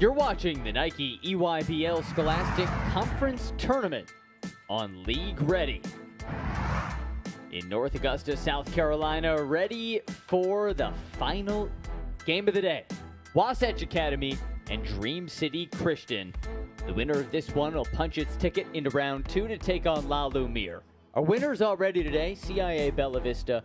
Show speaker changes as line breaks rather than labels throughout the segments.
You're watching the Nike EYBL Scholastic Conference Tournament on League Ready. In North Augusta, South Carolina, ready for the final game of the day. Wasatch Academy and Dream City Christian. The winner of this one will punch its ticket into round 2 to take on La Lumiere. Our winners already today: CIA Bella Vista,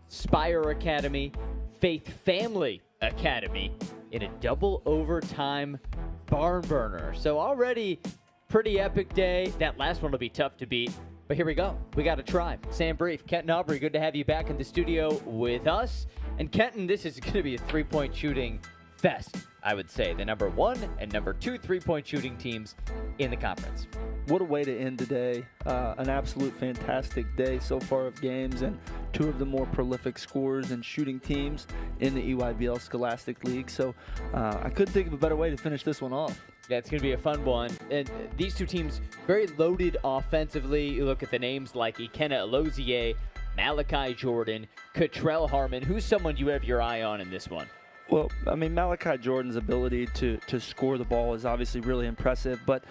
Spire Academy, Faith Family Academy in a double overtime barn burner. So already pretty epic day. That last one will be tough to beat, but here we go. We got to try. Sam Brief, Kenton Aubrey, good to have you back in the studio with us. And Kenton, this is going to be a three-point shooting fest, I would say. The number 1 and number 2 three-point shooting teams in the conference.
What a way to end today. An absolute fantastic day so far of games, and 2 of the more prolific scorers and shooting teams in the EYBL Scholastic League. So I couldn't think of a better way to finish this one off.
Yeah, it's going to be a fun one. And these 2 teams, very loaded offensively. You look at the names like Ikenna Elozier, Malachi Jordan, Cottrell Harmon. Who's someone you have your eye on in this one?
Well, I mean, Malachi Jordan's ability to score the ball is obviously really impressive, but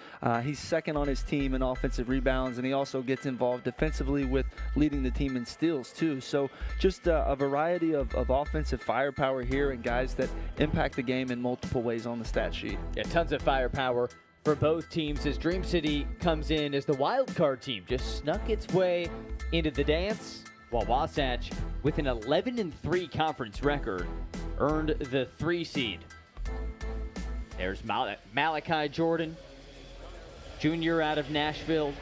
he's second on his team in offensive rebounds, and he also gets involved defensively with leading the team in steals, too. So just a variety of offensive firepower here and guys that impact the game in multiple ways on the stat sheet.
Yeah, tons of firepower for both teams as Dream City comes in as the wild card team. Just snuck its way into the dance, while Wasatch, with an 11-3 conference record, earned the 3 seed. There's Malachi Jordan, junior out of Nashville,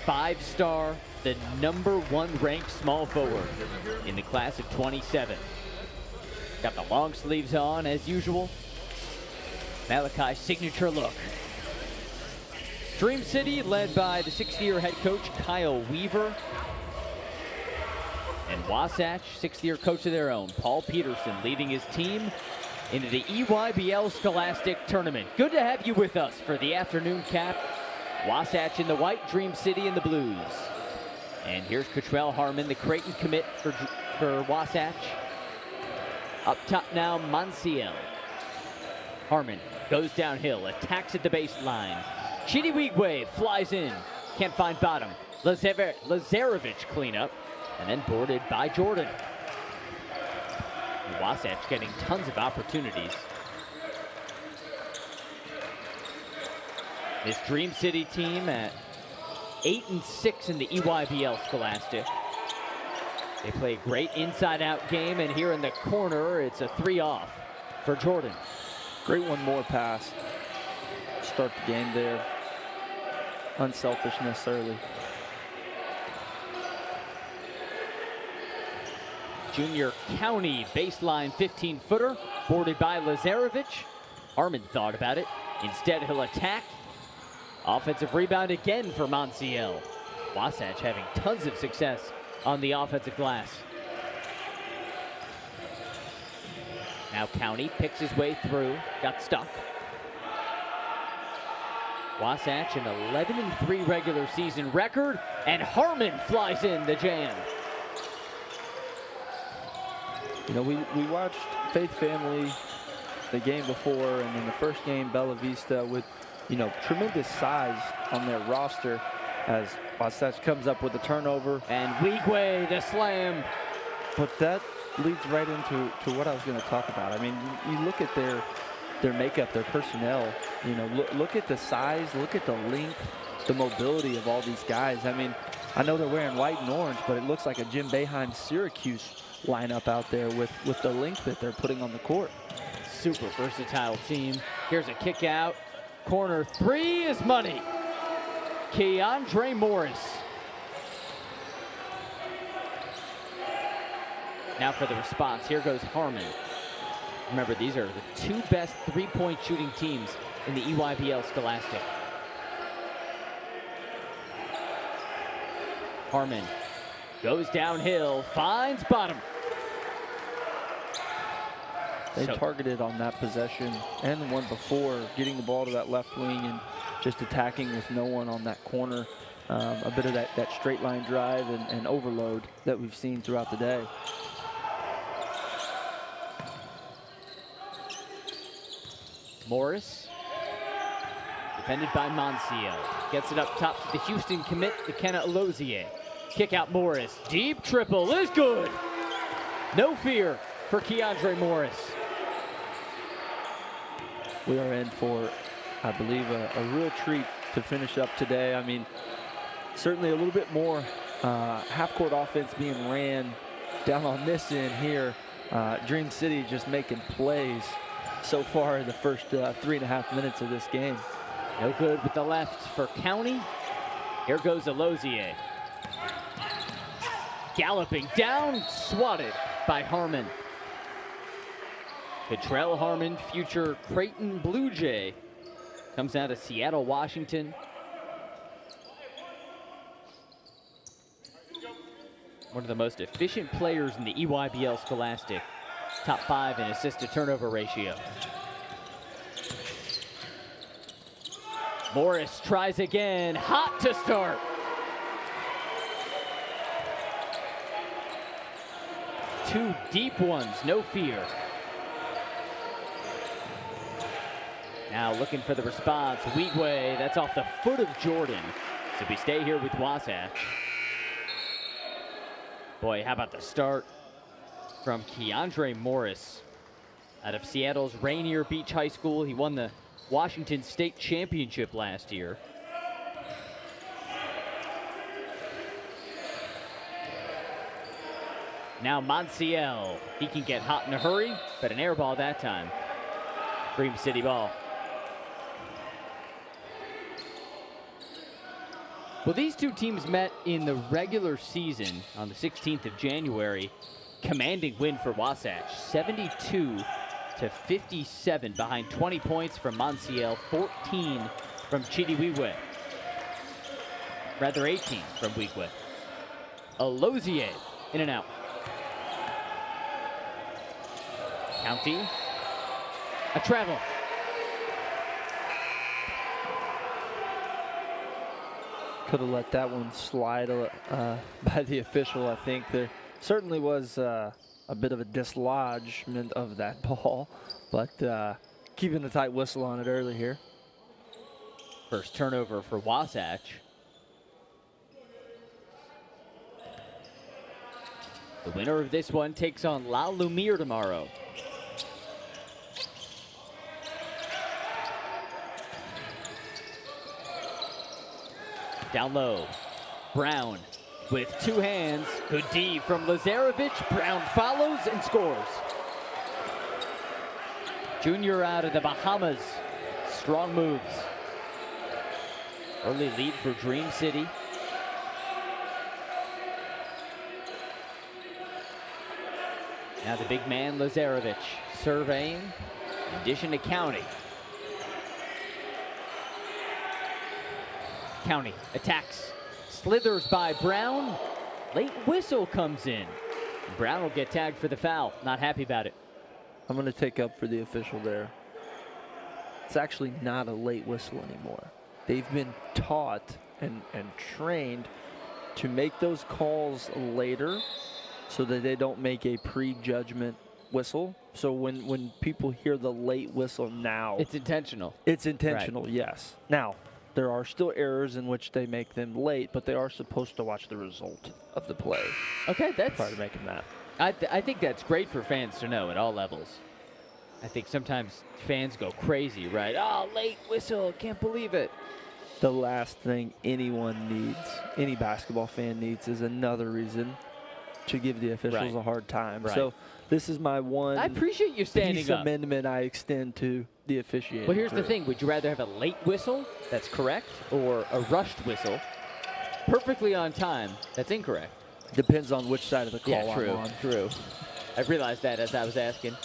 5-star, the number 1 ranked small forward in the class of 27. Got the long sleeves on as usual. Malachi's signature look. Dream City led by the 6th-year head coach Kyle Weaver. And Wasatch, 6th-year coach of their own, Paul Peterson, leading his team into the EYBL Scholastic Tournament. Good to have you with us for the afternoon cap. Wasatch in the white, Dream City in the blues. And here's Cottrell Harmon, the Creighton commit for Wasatch. Up top now, Monsiel. Harmon goes downhill, attacks at the baseline. Chidewigwe flies in, can't find bottom. Lazarevic cleanup. And then boarded by Jordan. Wasatch getting tons of opportunities. This Dream City team at 8-6 in the EYBL Scholastic. They play a great inside-out game, and here in the corner, it's a 3-off for Jordan.
Great one more pass. Start the game there. Unselfishness early.
Junior County baseline 15-footer, boarded by Lazarevic. Harmon thought about it. Instead, he'll attack. Offensive rebound again for Monsiel. Wasatch having tons of success on the offensive glass. Now County picks his way through, got stuck. Wasatch an 11-3 regular season record, and Harmon flies in the jam.
You know, we watched Faith Family the game before, and in the first game, Bella Vista, with, you know, tremendous size on their roster, as Wasatch comes up with a turnover.
And Wigwe, the slam.
But that leads right into what I was going to talk about. I mean, you look at their makeup, their personnel, you know, look at the size, look at the length, the mobility of all these guys. I mean, I know they're wearing white and orange, but it looks like a Jim Boeheim Syracuse lineup out there with the length that they're putting on the court.
Super versatile team. Here's a kick out. Corner 3 is money. Keandre Morris. Now for the response. Here goes Harmon. Remember, these are the 2 best three-point shooting teams in the EYBL Scholastic. Harmon goes downhill, finds bottom.
They targeted on that possession and the one before, getting the ball to that left wing and just attacking with no one on that corner. A bit of that straight line drive and overload that we've seen throughout the day.
Morris, defended by Monsiel. Gets it up top to the Houston commit, McKenna Alozier. Kick out Morris. Deep triple is good. No fear for Keandre Morris.
We are in for, I believe, a real treat to finish up today. I mean, certainly a little bit more half-court offense being ran down on this end here. Dream City just making plays so far in the first 3.5 minutes of this game.
No good with the left for County. Here goes Alozier. Galloping down, swatted by Harmon. Petrell Harmon, future Creighton Blue Jay, comes out of Seattle, Washington. One of the most efficient players in the EYBL Scholastic. Top 5 in assist-to-turnover ratio. Morris tries again, hot to start. Two deep ones, no fear. Now looking for the response, Weigway, that's off the foot of Jordan. So we stay here with Wasatch. Boy, how about the start from Keandre Morris out of Seattle's Rainier Beach High School. He won the Washington State Championship last year. Now Monsiel, he can get hot in a hurry, but an air ball that time. Dream City ball. Well, these two teams met in the regular season on the 16th of January. Commanding win for Wasatch, 72-57, behind 20 points from Monsiel, 14 from Chidiwiwe. Rather 18 from Weigway. Alozier, in and out. County, a travel.
Could have let that one slide by the official. I think there certainly was a bit of a dislodgement of that ball, but keeping a tight whistle on it early here.
First turnover for Wasatch. The winner of this one takes on La Lumiere tomorrow. Down low, Brown with two hands. Good D from Lazarevic. Brown follows and scores. Junior out of the Bahamas. Strong moves. Early lead for Dream City. Now the big man, Lazarevic, surveying, in addition to County. County attacks, slithers by Brown. Late whistle comes in. Brown will get tagged for the foul. Not happy about it.
I'm going to take up for the official there. It's actually not a late whistle anymore. They've been taught and trained to make those calls later so that they don't make a prejudgment whistle. So when people hear the late whistle now,
it's intentional.
It's intentional,
right.
Yes. Now, there are still errors in which they make them late, but they are supposed to watch the result of the play.
Okay, that's
prior to making that.
I think that's great for fans to know at all levels. I think sometimes fans go crazy, right? Oh, late whistle, can't believe it.
The last thing anyone needs, any basketball fan needs, is another reason to give the officials a hard time.
Right.
So this is my one
I appreciate you standing up.
amendment I extend to the officiating.
Well, here's the thing. Would you rather have a late whistle, that's correct, or a rushed whistle, perfectly on time, that's incorrect?
Depends on which side of the call I'm on.
True. I realized that as I was asking.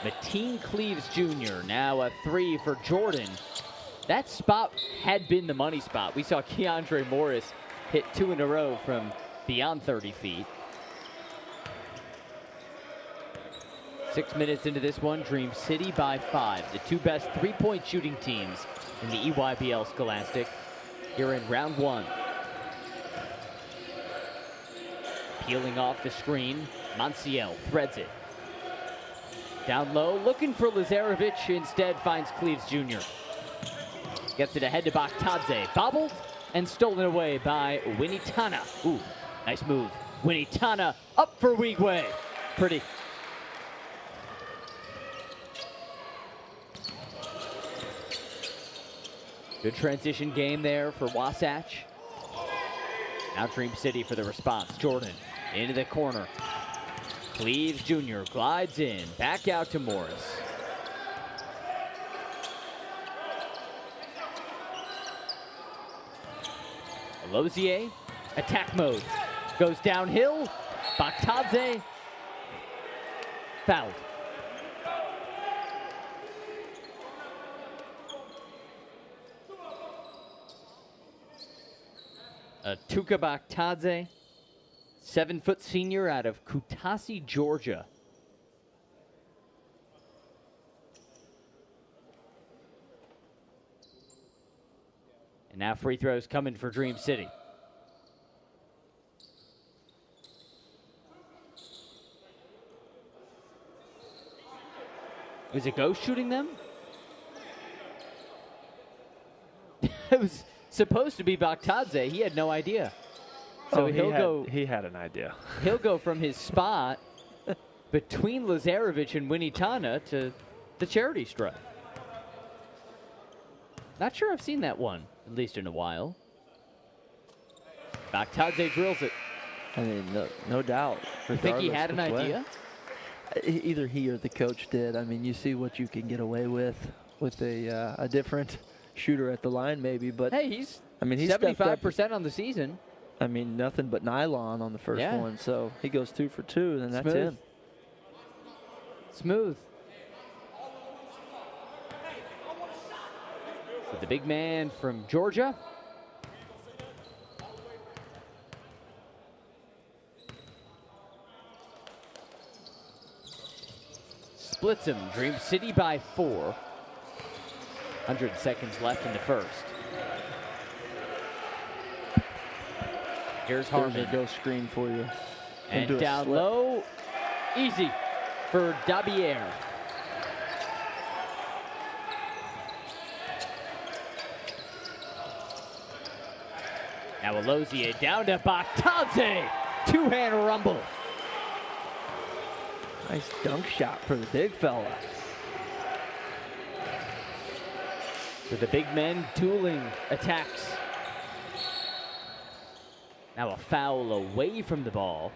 Mateen Cleaves Jr. now a three for Jordan. That spot had been the money spot. We saw Keandre Morris hit 2 in a row from beyond 30 feet. 6 minutes into this one, Dream City by 5. The two best three-point shooting teams in the EYBL Scholastic here in round 1. Peeling off the screen, Monsiel threads it. Down low, looking for Lazarevic, instead finds Cleves Jr. Gets it ahead to Bakhtadze. Bobbled and stolen away by Winitana. Ooh, nice move. Winitana up for Weigwe. Pretty. Good transition game there for Wasatch. Now Dream City for the response. Jordan into the corner. Cleves Jr. glides in. Back out to Morris. Lozier, attack mode. Goes downhill. Bakhtadze. Fouled. Tuka Bakhtadze, 7-foot senior out of Kutaisi, Georgia. And now free throws coming for Dream City. Was it Ghost shooting them? It was supposed to be Bakhtadze. He had no idea. So
he had an idea.
He'll go from his spot between Lazarevic and Winitana to the charity stripe. Not sure I've seen that one, at least in a while. Bakhtadze drills it.
I mean, no doubt.
You think he had an idea?
Either he or the coach did. I mean, you see what you can get away with a different shooter at the line, maybe. But
hey, he's
75%
on the season.
I mean, nothing but nylon on the first one. So he goes 2 for 2, and that's him.
Smooth. So the big man from Georgia. Splits him. Dream City by 4. 100 seconds left in the first. Here's Harmon.
There's a go screen for you.
And down low. Easy for Dabier. Now Alozie down to Bakhtadze. Two-hand rumble.
Nice dunk shot for the big fella.
So the big men dueling attacks. Now a foul away from the ball.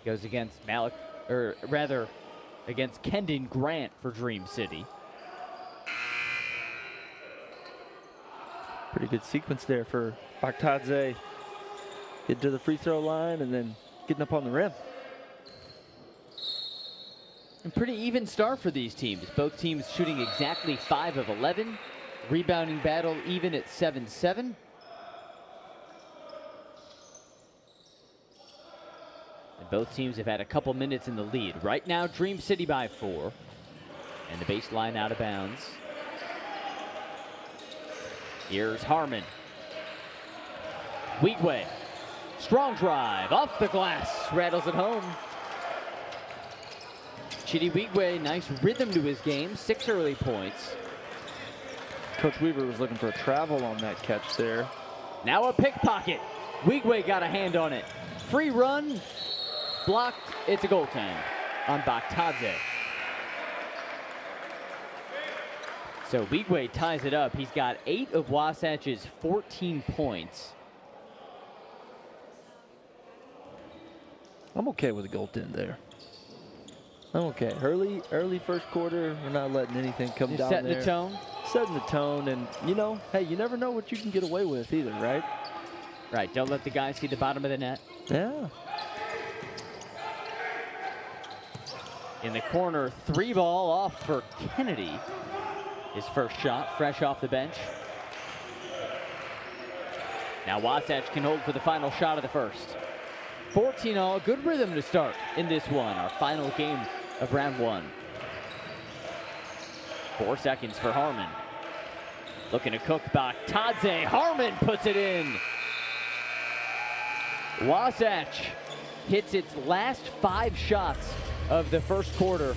Goes against against Kendon Grant for Dream City.
Pretty good sequence there for Bakhtadze. Get to the free throw line and then getting up on the rim.
A pretty even start for these teams. Both teams shooting exactly 5 of 11. Rebounding battle even at 7-7. And both teams have had a couple minutes in the lead. Right now, Dream City by 4. And the baseline out of bounds. Here's Harmon. Weigwe. Strong drive off the glass. Rattles it home. Chidi Weigwe, nice rhythm to his game. 6 early points.
Coach Weaver was looking for a travel on that catch there.
Now a pickpocket. Weigwe got a hand on it. Free run. Blocked. It's a goaltend on Bakhtadze. So Weigwe ties it up. He's got 8 of Wasatch's 14 points.
I'm okay with a goaltend there. I'm okay. Early first quarter, we're not letting anything come down there.
Setting the tone?
Setting the tone, and, you know, hey, you never know what you can get away with either, right?
Right. Don't let the guy see the bottom of the net.
Yeah.
In the corner, 3-ball off for Kennedy. His first shot, fresh off the bench. Now Wasatch can hold for the final shot of the first. 14-all, good rhythm to start in this one, our final game of round 1. 4 seconds for Harmon. Looking to cook Bakhtadze. Harmon puts it in. Wasatch hits its last 5 shots of the first quarter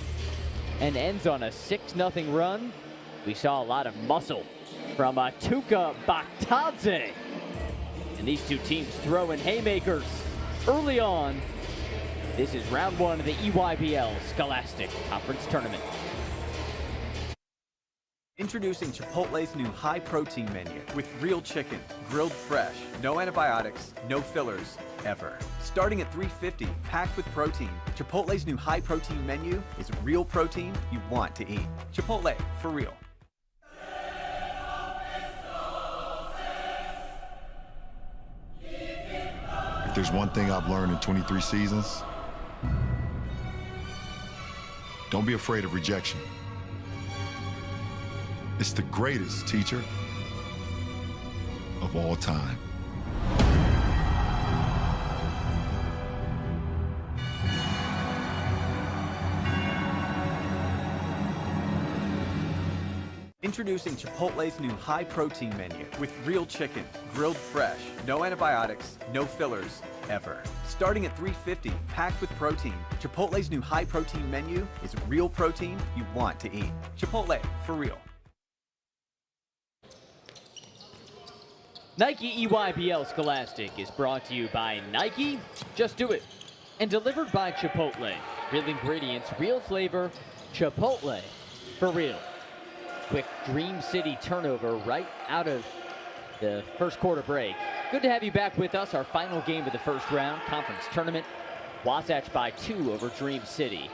and ends on a 6-0 run. We saw a lot of muscle from Tuka Baktadze. And these two teams throwing haymakers early on. This is round one of the EYBL Scholastic Conference Tournament.
Introducing Chipotle's new high-protein menu with real chicken, grilled fresh, no antibiotics, no fillers, ever. Starting at $3.50, packed with protein, Chipotle's new high-protein menu is real protein you want to eat. Chipotle, for real.
If there's one thing I've learned in 23 seasons, don't be afraid of rejection. It's the greatest teacher of all time.
Introducing Chipotle's new high-protein menu with real chicken, grilled fresh, no antibiotics, no fillers, ever. Starting at $3.50, packed with protein, Chipotle's new high-protein menu is real protein you want to eat. Chipotle, for real.
Nike EYBL Scholastic is brought to you by Nike, Just Do It, and delivered by Chipotle. Real ingredients, real flavor, Chipotle, for real. Quick Dream City turnover right out of the first quarter break. Good to have you back with us. Our final game of the first round, conference tournament. Wasatch by 2 over Dream City.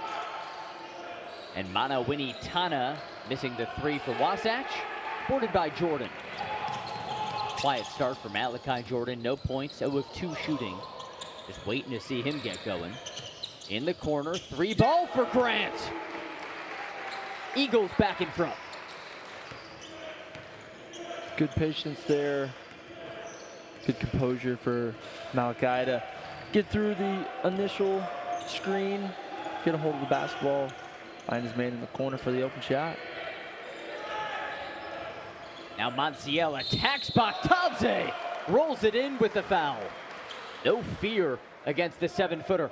And Manawini Tana missing the 3 for Wasatch, boarded by Jordan. Quiet start for Malachi Jordan, no points, 0 of 2 shooting. Just waiting to see him get going. In the corner, 3 ball for Grant. Eagles back in front.
Good patience there. Good composure for Malachi to get through the initial screen, get a hold of the basketball, find his man in the corner for the open shot.
Now Monsiel attacks Baktadze, rolls it in with the foul. No fear against the 7-footer.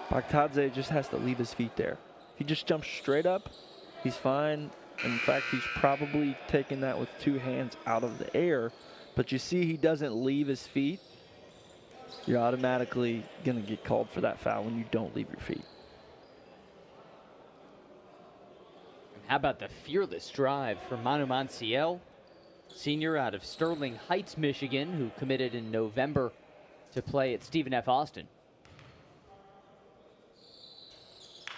Baktadze just has to leave his feet there. He just jumps straight up, he's fine. In fact, he's probably taking that with 2 hands out of the air. But you see he doesn't leave his feet. You're automatically going to get called for that foul when you don't leave your feet.
How about the fearless drive for Manu Monsiel, senior out of Sterling Heights, Michigan, who committed in November to play at Stephen F. Austin.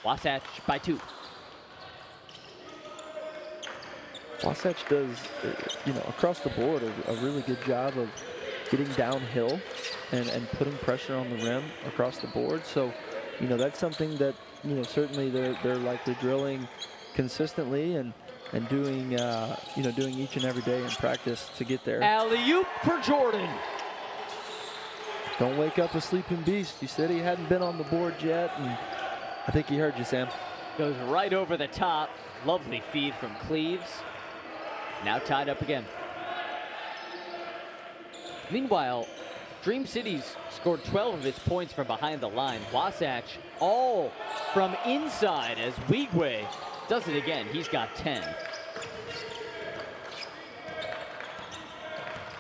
Wasatch by 2.
Wasatch does, across the board, a really good job of getting downhill and putting pressure on the rim across the board. So, that's something that, certainly they're likely drilling consistently and doing, doing each and every day in practice to get there.
Alley-oop for Jordan.
Don't wake up a sleeping beast. You said he hadn't been on the board yet, and I think he heard you, Sam.
Goes right over the top. Lovely feed from Cleaves. Now tied up again. Meanwhile, Dream City's scored 12 of its points from behind the line. Wasatch all from inside as Wigwe does it again. He's got 10.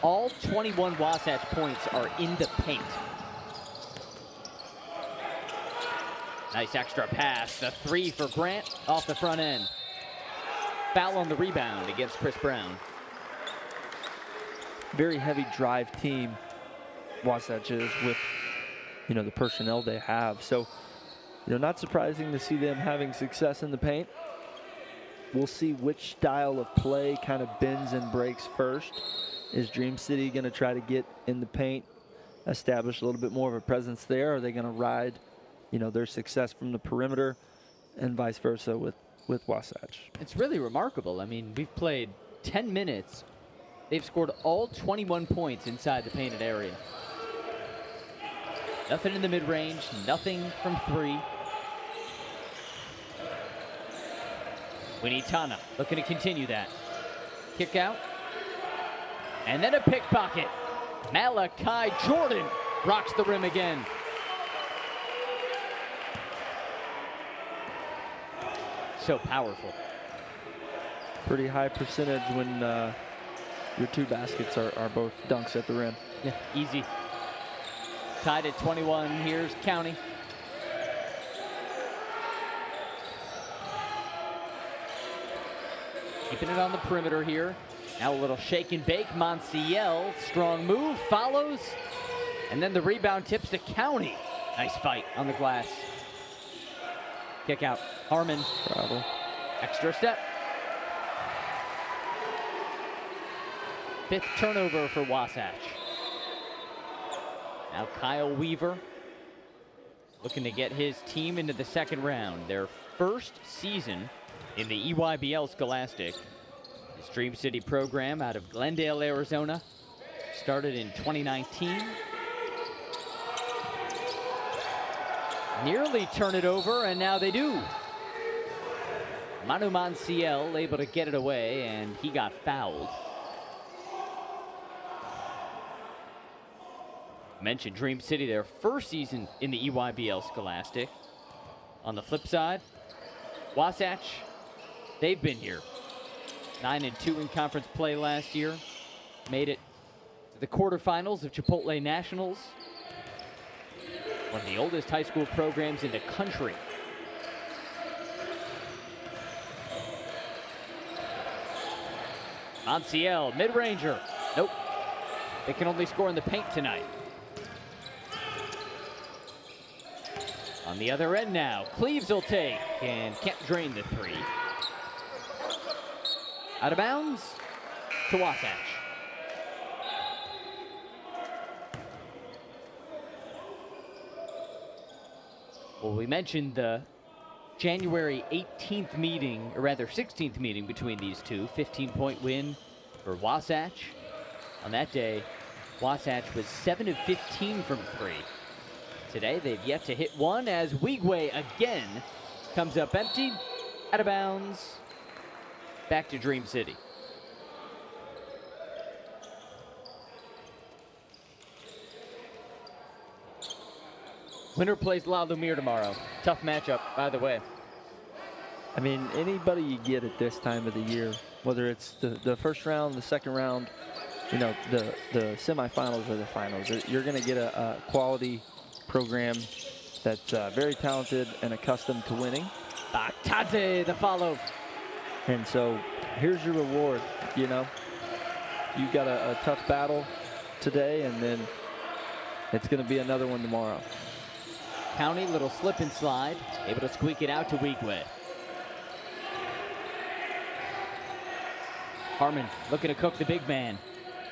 All 21 Wasatch points are in the paint. Nice extra pass. The 3 for Grant off the front end. Foul on the rebound against Chris Brown.
Very heavy drive team, Wasatch is, with, the personnel they have. So, not surprising to see them having success in the paint. We'll see which style of play kind of bends and breaks first. Is Dream City going to try to get in the paint, establish a little bit more of a presence there? Are they going to ride, their success from the perimeter, and vice versa with Wasatch?
It's really remarkable. I mean, we've played 10 minutes. They've scored all 21 points inside the painted area. Nothing in the mid-range, nothing from 3. Winitana looking to continue that. Kick out. And then a pickpocket. Malachi Jordan rocks the rim again. so powerful.
Pretty high percentage when your two baskets are both dunks at the rim.
Yeah, easy. Tied at 21. Here's County. Keeping it on the perimeter here. Now a little shake and bake. Monsiel, strong move, follows. And then the rebound tips to County. Nice fight on the glass. Kick out. Harmon.
Travel.
Extra step. Fifth turnover for Wasatch. Now Kyle Weaver looking to get his team into the second round. Their first season in the EYBL Scholastic. This Dream City program out of Glendale, Arizona. Started in 2019. Nearly turn it over, and now they do. Manu Monsiel able to get it away, and he got fouled. Mentioned Dream City, their first season in the EYBL Scholastic. On the flip side, Wasatch, they've been here. 9-2 in conference play last year. Made it to the quarterfinals of Chipotle Nationals. One of the oldest high school programs in the country. Monsiel, mid-ranger. Nope. They can only score in the paint tonight. On the other end now, Cleaves will take and can't drain the three. Out of bounds to Wasatch. Well, we mentioned the January 18th meeting, or rather 16th meeting between these two. 15-point win for Wasatch. On that day, Wasatch was 7 of 15 from three. Today, they've yet to hit one as Weigway again comes up empty, out of bounds, back to Dream City. Winner plays La Lumiere tomorrow. Tough matchup, by the way.
I mean, anybody you get at this time of the year, whether it's the first round, the second round, you know, the semifinals or the finals, you're going to get a quality program that's very talented and accustomed to winning.
Baktadze, the follow.
And so here's your reward, you know. You got a tough battle today, and then it's going to be another one tomorrow.
County, little slip and slide, able to squeak it out to Weigway. Harmon looking to cook the big man.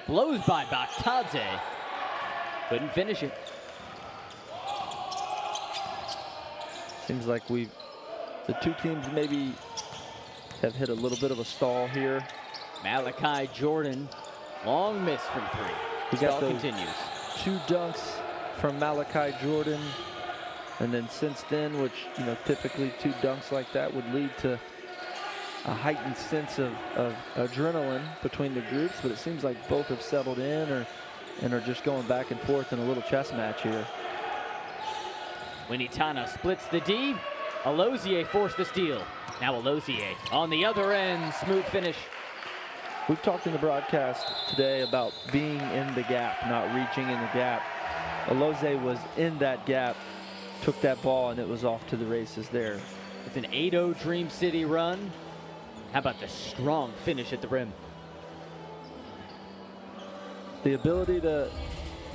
Blows by Baktadze. Couldn't finish it.
Seems like the two teams maybe have hit a little bit of a stall here.
Malachi Jordan, long miss from three.
We got
Stall
those
continues.
2 dunks from Malachi Jordan. And then since then, which, you know, typically 2 dunks like that would lead to a heightened sense of adrenaline between the groups. But it seems like both have settled in and are just going back and forth in a little chess match here.
Winitana splits the D. Alozier forced the steal. Now Alozier on the other end. Smooth finish.
We've talked in the broadcast today about being in the gap, not reaching in the gap. Alozier was in that gap, took that ball, and it was off to the races there.
It's an 8-0 Dream City run. How about the strong finish at the rim?
The ability to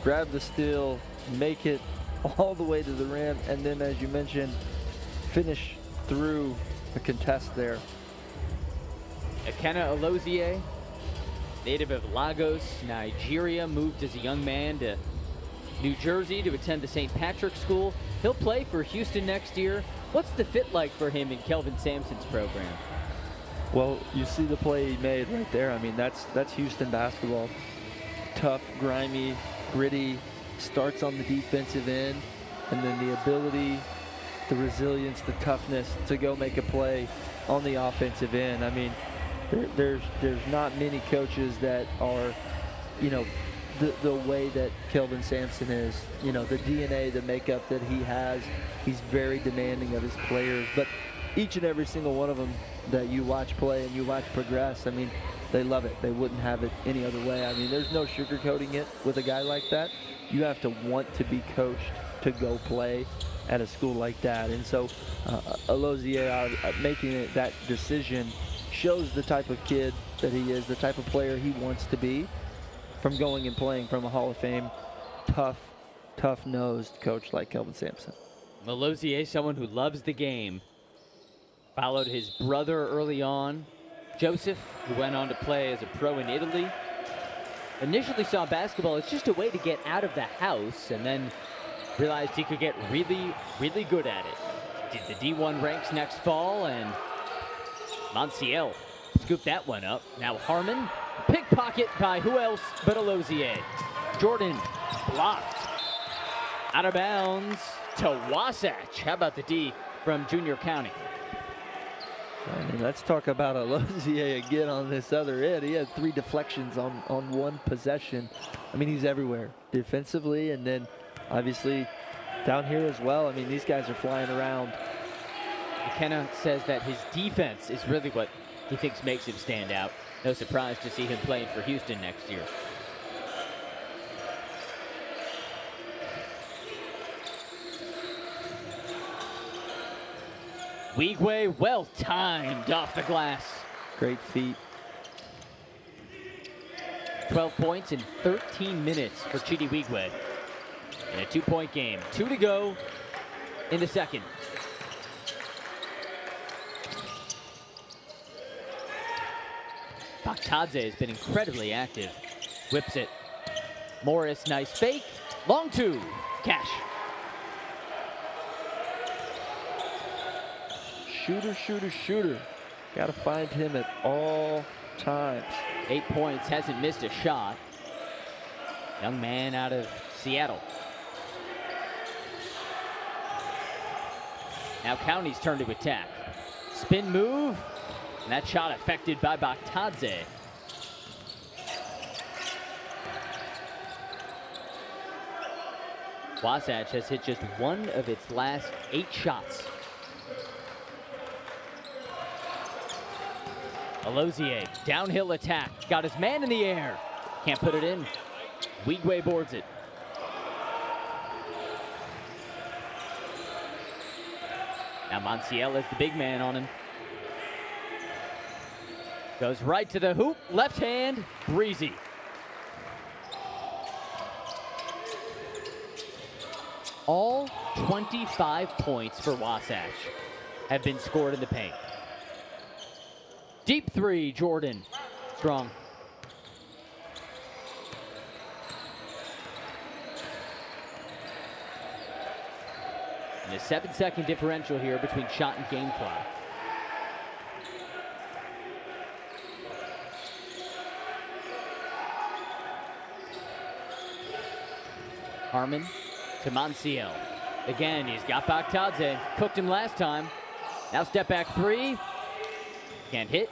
grab the steal, make it all the way to the rim, and then, as you mentioned, finish through the contest there.
Ekena Alozier, native of Lagos, Nigeria, moved as a young man to New Jersey to attend the St. Patrick's School. He'll play for Houston next year. What's the fit like for him in Kelvin Sampson's program?
Well, you see the play he made right there. I mean, that's Houston basketball. Tough, grimy, gritty, starts on the defensive end, and then the ability, the resilience, the toughness to go make a play on the offensive end. I mean, there's not many coaches that are, you know, the way that Kelvin Sampson is, you know, the DNA, the makeup that he has. He's very demanding of his players. But each and every single one of them that you watch play and you watch progress, I mean, they love it. They wouldn't have it any other way. I mean, there's no sugarcoating it with a guy like that. You have to want to be coached to go play at a school like that. And so Alozier making that decision shows the type of kid that he is, the type of player he wants to be, from going and playing from a Hall of Fame, tough-nosed coach like Kelvin Sampson.
Alozier, someone who loves the game, followed his brother early on, Joseph, who went on to play as a pro in Italy. Initially saw basketball as just a way to get out of the house, and then realized he could get really, really good at it. Did the D1 ranks next fall, and Monsiel scooped that one up. Now Harmon, pickpocket by who else but Alozier. Jordan blocked. Out of bounds to Wasatch. How about the D from Junior County?
I mean, let's talk about Alozier again on this other end. He had 3 deflections on one possession. I mean, he's everywhere defensively, and then obviously down here as well. I mean, these guys are flying around.
McKenna says that his defense is really what he thinks makes him stand out. No surprise to see him playing for Houston next year. Weigwe, well timed off the glass.
Great feet.
12 points in 13 minutes for Chidi Weigwe in a 2-point game. 2 to go in the second. Baktadze has been incredibly active. Whips it. Morris, nice fake. Long 2. Cash.
Shooter, shooter, shooter. Got to find him at all times.
8 points, hasn't missed a shot. Young man out of Seattle. Now County's turn to attack. Spin move, and that shot affected by Baktadze. Wasatch has hit just 1 of its last 8 shots. Alozier, downhill attack, got his man in the air. Can't put it in. Weigwe boards it. Now Monsiel has the big man on him. Goes right to the hoop, left hand, breezy. All 25 points for Wasatch have been scored in the paint. Deep 3, Jordan. Strong. And a 7-second differential here between shot and game clock. Harmon to Monsiel. Again, he's got Baktadze. Cooked him last time. Now step back 3. Can't hit.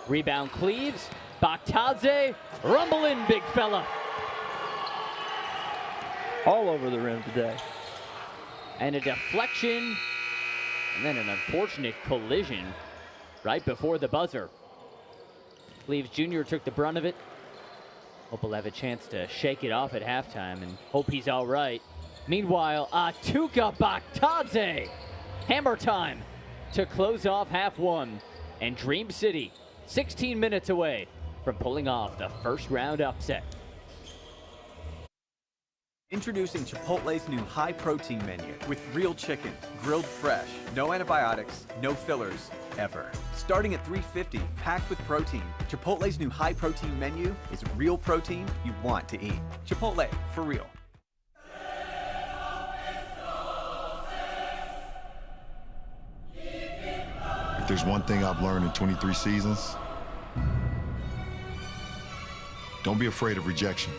Rebound Cleaves. Baktadze. Rumble in, big fella.
All over the rim today.
And a deflection. And then an unfortunate collision right before the buzzer. Cleaves Jr. took the brunt of it. Hope he'll have a chance to shake it off at halftime and hope he's all right. Meanwhile, Atuka Baktadze. Hammer time to close off half 1. And Dream City, 16 minutes away from pulling off the first round upset.
Introducing Chipotle's new high-protein menu with real chicken, grilled fresh, no antibiotics, no fillers, ever. Starting at $3.50, packed with protein, Chipotle's new high-protein menu is real protein you want to eat. Chipotle, for real.
If there's one thing I've learned in 23 seasons, don't be afraid of rejection.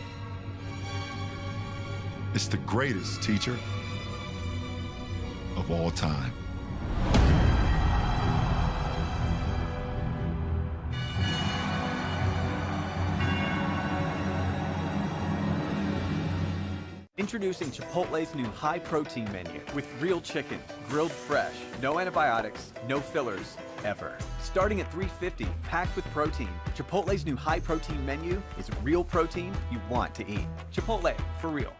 It's the greatest teacher of all time.
Introducing Chipotle's new high-protein menu with real chicken, grilled fresh, no antibiotics, no fillers, ever. Starting at $3.50, packed with protein, Chipotle's new high-protein menu is real protein you want to eat. Chipotle, for real.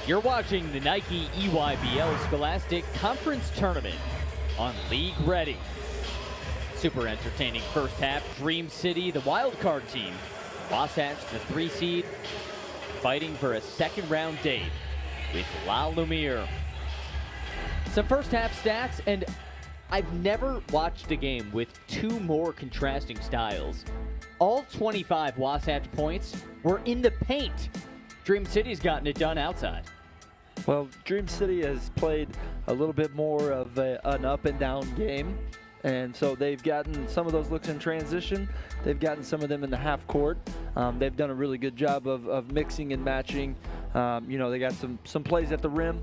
You're watching the Nike EYBL Scholastic Conference Tournament on League Ready. Super entertaining first half. Dream City, the wild card team. Wasatch, the 3 seed, fighting for a second round date with La Lumiere. Some first half stats, and I've never watched a game with 2 more contrasting styles. All 25 Wasatch points were in the paint. Dream City's gotten it done outside.
Well, Dream City has played a little bit more of an up and down game. And so they've gotten some of those looks in transition. They've gotten some of them in the half court. They've done a really good job of mixing and matching. They got some plays at the rim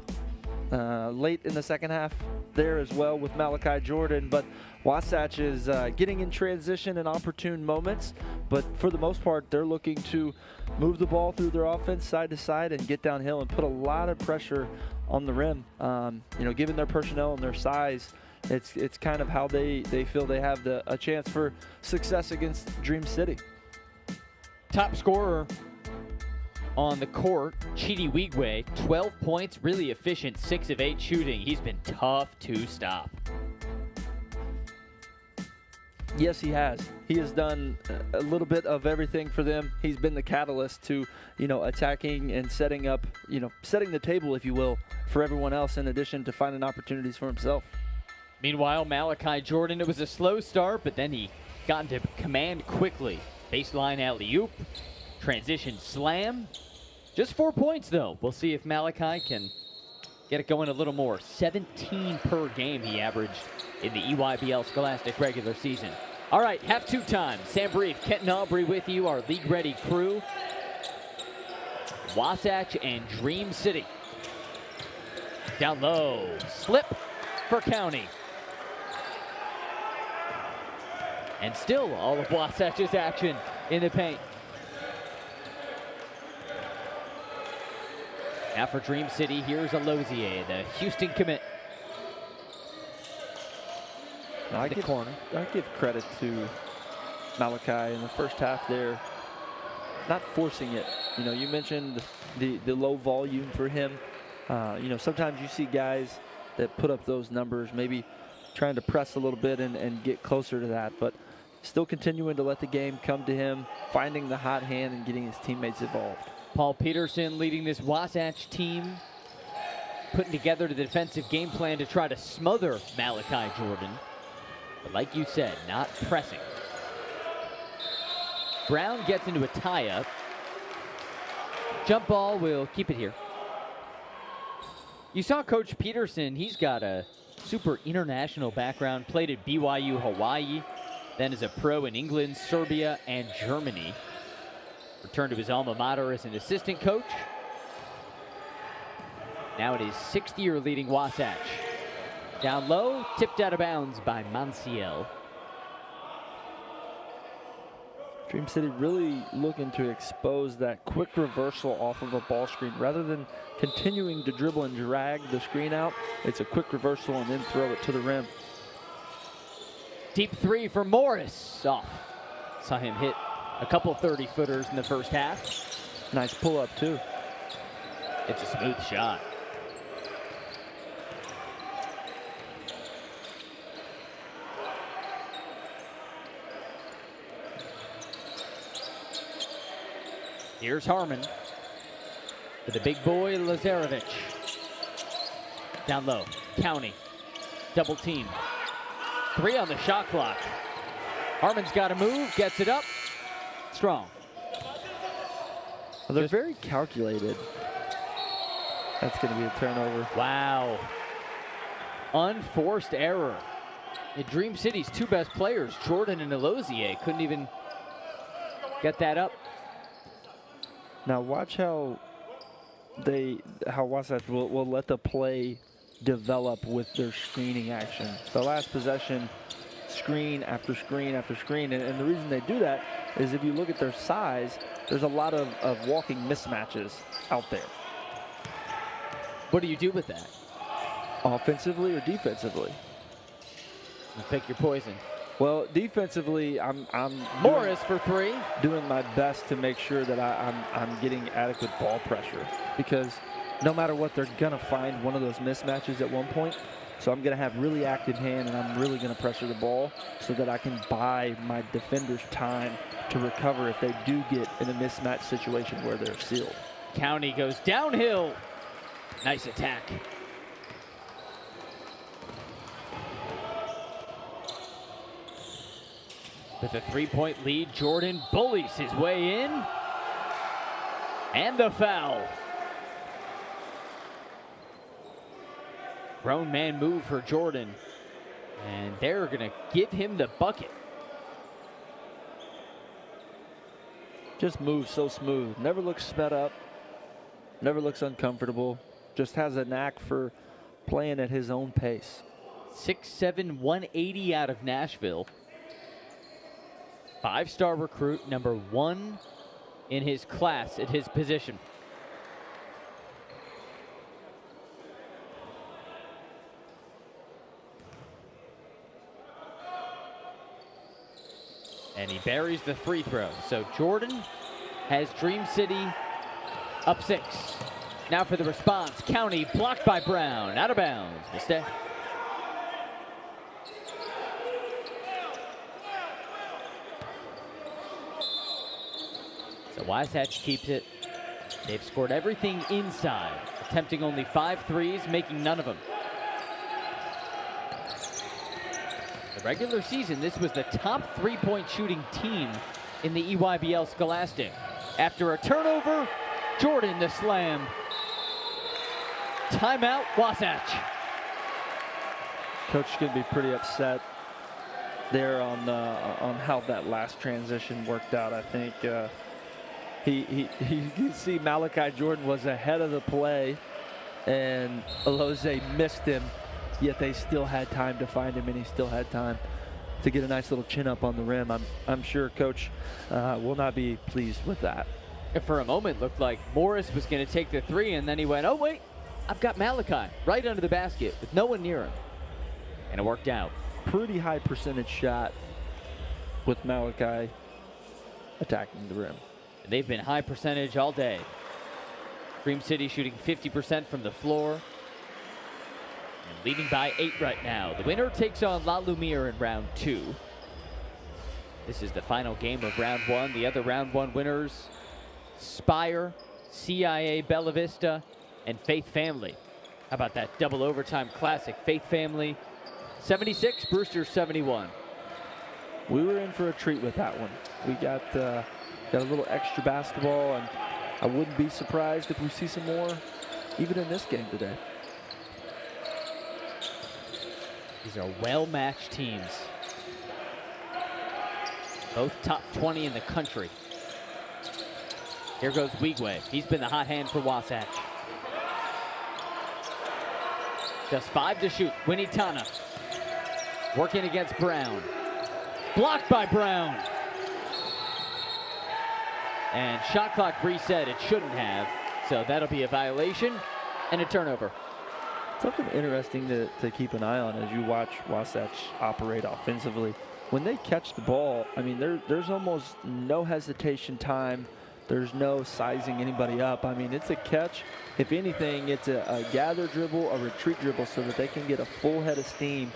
late in the second half there as well with Malachi Jordan. But Wasatch is getting in transition in opportune moments. But for the most part, they're looking to move the ball through their offense side to side and get downhill and put a lot of pressure on the rim. Given their personnel and their size, it's kind of how they feel they have a chance for success against Dream City.
Top scorer on the court, Chidi Wigwe, 12 points, really efficient, 6 of 8 shooting. He's been tough to stop.
Yes, he has. He has done a little bit of everything for them. He's been the catalyst to, attacking and setting up, setting the table, if you will, for everyone else in addition to finding opportunities for himself.
Meanwhile, Malachi Jordan, it was a slow start, but then he got into command quickly. Baseline alley-oop, transition slam. Just 4 points, though. We'll see if Malachi can get it going a little more. 17 per game he averaged in the EYBL Scholastic regular season. All right, half 2 time. Sam Brief, Kenton Aubrey with you, our League Ready crew. Wasatch and Dream City. Down low, slip for County. And still all of Wasatch's action in the paint. Now for Dream City, here's Alozier, the Houston commit.
I give credit to Malachi in the first half there, not forcing it. You mentioned the low volume for him. Sometimes you see guys that put up those numbers, maybe trying to press a little bit and get closer to that, but still continuing to let the game come to him, finding the hot hand and getting his teammates involved.
Paul Peterson leading this Wasatch team, putting together the defensive game plan to try to smother Malachi Jordan. But like you said, not pressing. Brown gets into a tie-up. Jump ball will keep it here. You saw Coach Peterson. He's got a super international background. Played at BYU Hawaii, then as a pro in England, Serbia, and Germany. Returned to his alma mater as an assistant coach. Now it is 6th year leading Wasatch. Down low, tipped out of bounds by Manciel.
Dream City really looking to expose that quick reversal off of a ball screen. Rather than continuing to dribble and drag the screen out, it's a quick reversal and then throw it to the rim.
Deep 3 for Morris. Off. Saw him hit a couple 30-footers in the first half.
Nice pull-up, too.
It's a smooth shot. Here's Harmon for the big boy, Lazarevic. Down low, County, double team. 3 on the shot clock. Harmon's got to move, gets it up, strong.
Well, they're very calculated. That's going to be a turnover.
Wow. Unforced error. In Dream City's 2 best players, Jordan and Alozier, couldn't even get that up.
Now watch how Wasatch will let the play develop with their screening action. The last possession, screen after screen after screen. And the reason they do that is if you look at their size, there's a lot of walking mismatches out there.
What do you do with that?
Offensively or defensively?
You pick your poison.
Well, defensively, I'm
Morris for 3.
Doing my best to make sure that I'm getting adequate ball pressure, because no matter what, they're going to find one of those mismatches at one point. So I'm going to have really active hand, and I'm really going to pressure the ball so that I can buy my defenders time to recover if they do get in a mismatch situation where they're sealed.
County goes downhill. Nice attack. With a 3-point lead, Jordan bullies his way in. And the foul. Grown man move for Jordan. And they're going to give him the bucket.
Just moves so smooth. Never looks sped up. Never looks uncomfortable. Just has a knack for playing at his own pace.
6'7", 180 out of Nashville. 5-star recruit, #1 in his class at his position. And he buries the free throw. So Jordan has Dream City up 6. Now for the response. County blocked by Brown. Out of bounds. Mistake. So Wasatch keeps it. They've scored everything inside, attempting only 5 threes, making none of them. The regular season, this was the top 3-point shooting team in the EYBL Scholastic. After a turnover, Jordan the slam. Timeout, Wasatch.
Coach is going to be pretty upset there on how that last transition worked out. I think you can see Malachi Jordan was ahead of the play, and Alose missed him, yet they still had time to find him, and he still had time to get a nice little chin up on the rim. I'm sure Coach will not be pleased with that.
And for a moment, looked like Morris was going to take the 3, and then he went, oh, wait, I've got Malachi right under the basket with no one near him. And it worked out.
Pretty high percentage shot with Malachi attacking the rim.
And they've been high percentage all day. Dream City shooting 50% from the floor. And leading by 8 right now. The winner takes on La Lumiere in round 2. This is the final game of round 1. The other round 1 winners, Spire, CIA Bella Vista, and Faith Family. How about that double overtime classic? Faith Family 76, Brewster 71.
We were in for a treat with that one. We got a little extra basketball, and I wouldn't be surprised if we see some more even in this game today.
These are well-matched teams. Both top 20 in the country. Here goes Wigwe. He's been the hot hand for Wasatch. Just 5 to shoot. Winitana working against Brown. Blocked by Brown. And shot clock reset. It shouldn't have. So that'll be a violation and a turnover.
Something interesting to keep an eye on as you watch Wasatch operate offensively. When they catch the ball, I mean, there's almost no hesitation time. There's no sizing anybody up. I mean, it's a catch. If anything, it's a gather dribble, a retreat dribble, so that they can get a full head of steam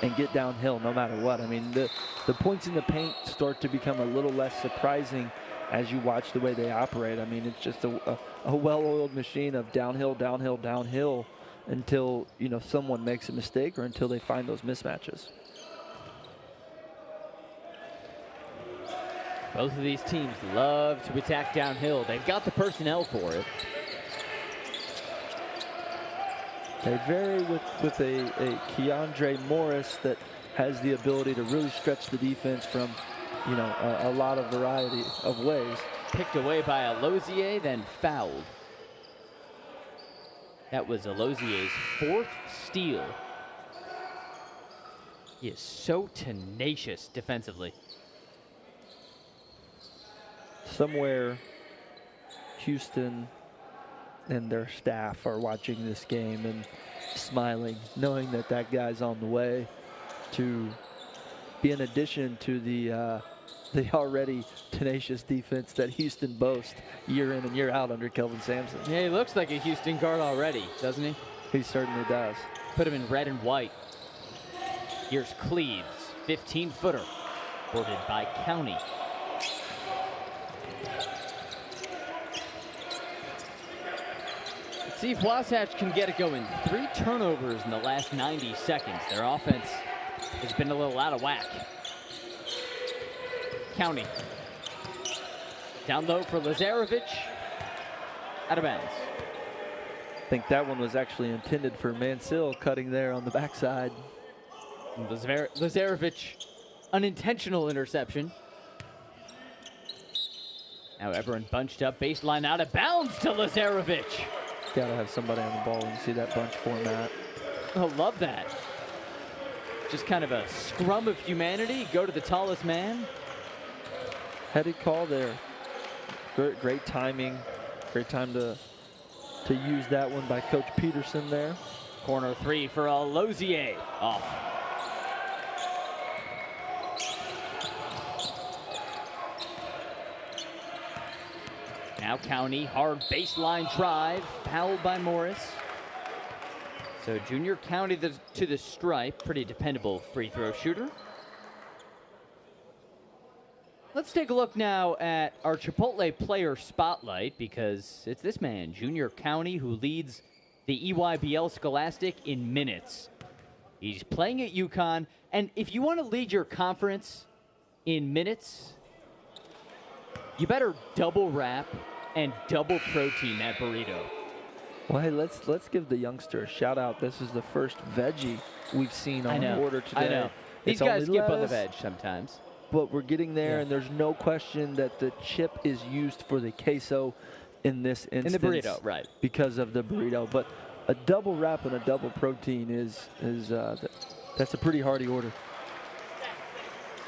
and get downhill no matter what. I mean, the points in the paint start to become a little less surprising as you watch the way they operate. I mean, it's just a well-oiled machine of downhill, downhill, downhill until, you know, someone makes a mistake or until they find those mismatches.
Both of these teams love to attack downhill. They've got the personnel for it.
They vary with a Keandre Morris that has the ability to really stretch the defense from, you know, a lot of variety of ways.
Picked away by Alozier, then fouled. That was Alozier's 4th steal. He is so tenacious defensively.
Somewhere Houston and their staff are watching this game and smiling, knowing that that guy's on the way to be an addition to the the already tenacious defense that Houston boasts year in and year out under Kelvin Sampson.
Yeah, he looks like a Houston guard already, doesn't he?
He certainly does.
Put him in red and white. Here's Cleves, 15-footer, boarded by County. Let's see if Wasatch can get it going. 3 turnovers in the last 90 seconds. Their offense has been a little out of whack. County. Down low for Lazarevic. Out of bounds.
I think that one was actually intended for Mansell, cutting there on the backside.
Lazarevic, unintentional interception. Now everyone bunched up, baseline out of bounds to Lazarevic.
Gotta have somebody on the ball when you see that bunch format.
I love that. Just kind of a scrum of humanity. Go to the tallest man.
Headed call there. Great timing. Great time to use that one by Coach Peterson there.
Corner 3 for Lozier. Off. Now County, hard baseline drive, fouled by Morris. So junior County to the stripe, pretty dependable free throw shooter. Let's take a look now at our Chipotle player spotlight, because it's this man, junior County, who leads the EYBL Scholastic in minutes. He's playing at UConn, and if you want to lead your conference in minutes, you better double wrap and double protein that burrito.
Well, hey, let's give the youngster a shout out. This is the first veggie we've seen on the order today.
I know. These guys skip on the veg sometimes.
But we're getting there, and there's no question that the chip is used for the queso in this instance.
In the burrito, right.
Because of the burrito. But a double wrap and a double protein that's a pretty hearty order.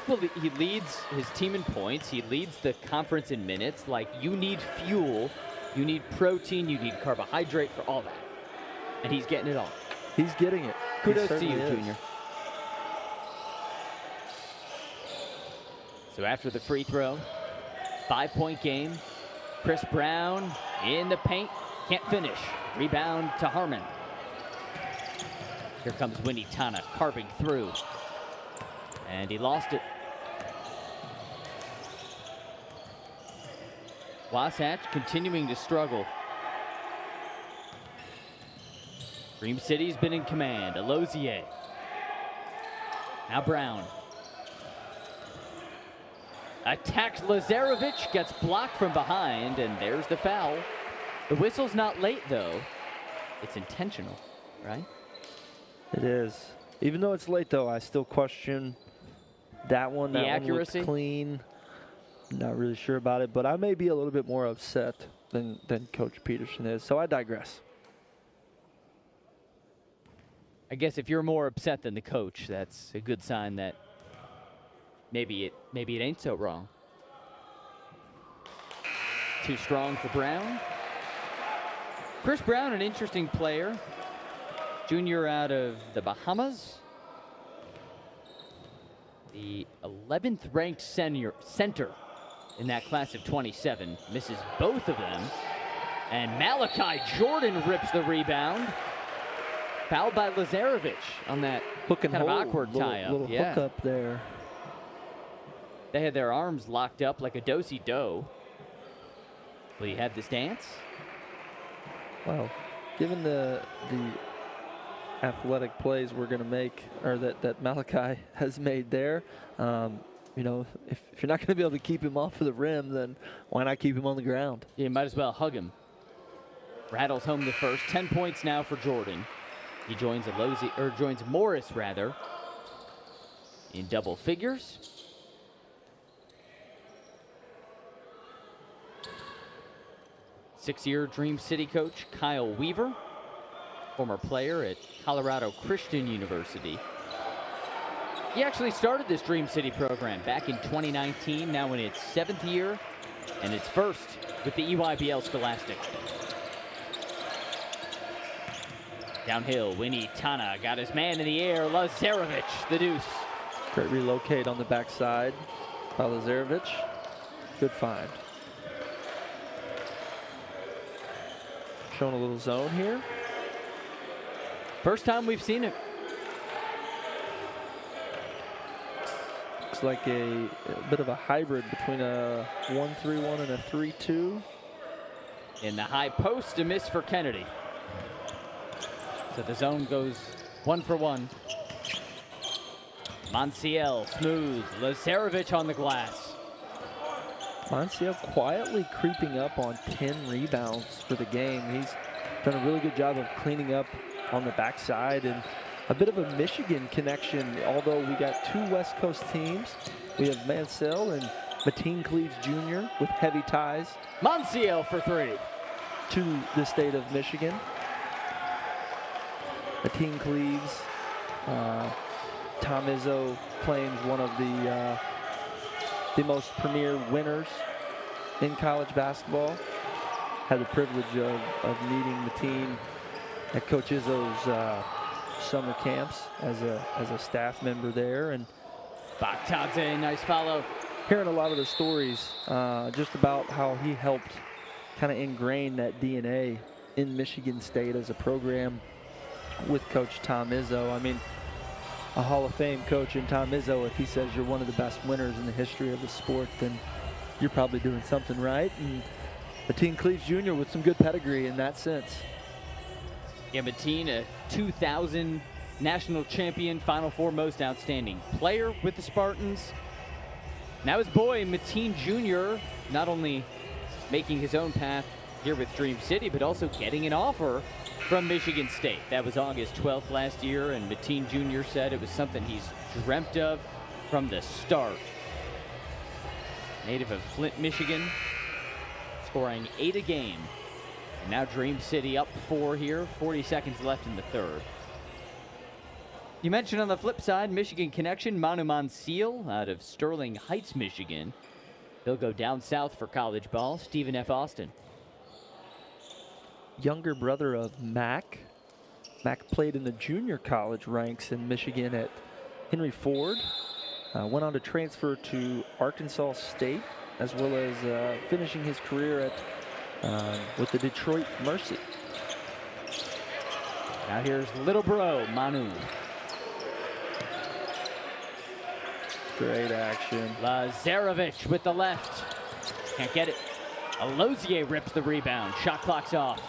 Well, he leads his team in points. He leads the conference in minutes. Like, you need fuel, you need protein, you need carbohydrate for all that. And he's getting it all.
He's getting it.
Kudos to you, Junior. So after the free throw, 5-point game. Chris Brown in the paint, can't finish. Rebound to Harmon. Here comes Winnie Tana carving through. And he lost it. Wasatch continuing to struggle. Dream City's been in command. Lozier. Now Brown. Attacks Lazarevic, gets blocked from behind, and there's the foul. The whistle's not late, though. It's intentional, right?
It is. Even though it's late, though, I still question that one.
The accuracy?
One looked clean. Not really sure about it, but I may be a little bit more upset than Coach Peterson is, so I digress.
I guess if you're more upset than the coach, that's a good sign that maybe it ain't so wrong. Too strong for Brown. Chris Brown, an interesting player. Junior out of the Bahamas. The 11th ranked center in that class of 27. Misses both of them. And Malachi Jordan rips the rebound. Fouled by Lazarevic on that kind of awkward tie-up.
Little hook up there.
They had their arms locked up like a do-si-do. Will you have this dance?
Well, given the athletic plays we're going to make, or that Malachi has made there, you know, if you're not going to be able to keep him off of the rim, then why not keep him on the ground?
Yeah, you might as well hug him. Rattles home the first. 10 points now for Jordan. He joins Morris rather, in double figures. Six-year Dream City coach Kyle Weaver, former player at Colorado Christian University. He actually started this Dream City program back in 2019, now in its 7th year, and its first with the EYBL Scholastic. Downhill, Winnie Tana got his man in the air. Lazarevic, the deuce.
Great relocate on the backside by Lazarevic. Good find. Showing a little zone here.
First time we've seen it.
Looks like a bit of a hybrid between a 1-3-1 and a 3-2.
In the high post, a miss for Kennedy. So the zone goes 1 for 1. Monsiel, smooth. Lazarevic on the glass.
Monsiel quietly creeping up on 10 rebounds for the game. He's done a really good job of cleaning up on the backside, and a bit of a Michigan connection. Although we got two West Coast teams, we have Mansell and Mateen Cleaves Jr. with heavy ties.
Monsiel for 3.
To the state of Michigan. Mateen Cleaves, Tom Izzo claims one of the most premier winners in college basketball. Had the privilege of meeting Mateen at Coach Izzo's summer camps as a staff member there. And
Baktadze, nice follow.
Hearing a lot of the stories just about how he helped kind of ingrain that DNA in Michigan State as a program with Coach Tom Izzo. I mean, a Hall of Fame coach in Tom Izzo, if he says you're one of the best winners in the history of the sport, then you're probably doing something right. And Mateen Cleaves Jr. with some good pedigree in that sense.
Yeah, Mateen, a 2000 national champion, Final Four most outstanding player with the Spartans. Now his boy, Mateen Jr., not only making his own path here with Dream City, but also getting an offer from Michigan State. That was August 12th last year, and Mateen Jr. said it was something he's dreamt of from the start. Native of Flint, Michigan, scoring 8 a game. And now Dream City up 4 here, 40 seconds left in the third. You mentioned on the flip side, Michigan connection, Manu Monsiel out of Sterling Heights, Michigan. He'll go down south for college ball. Stephen F. Austin.
Younger brother of Mac. Mac played in the junior college ranks in Michigan at Henry Ford. Went on to transfer to Arkansas State, as well as finishing his career with the Detroit Mercy.
Now here's little bro, Manu.
Great action.
Lazarevic with the left. Can't get it. Alozier rips the rebound. Shot clock's off.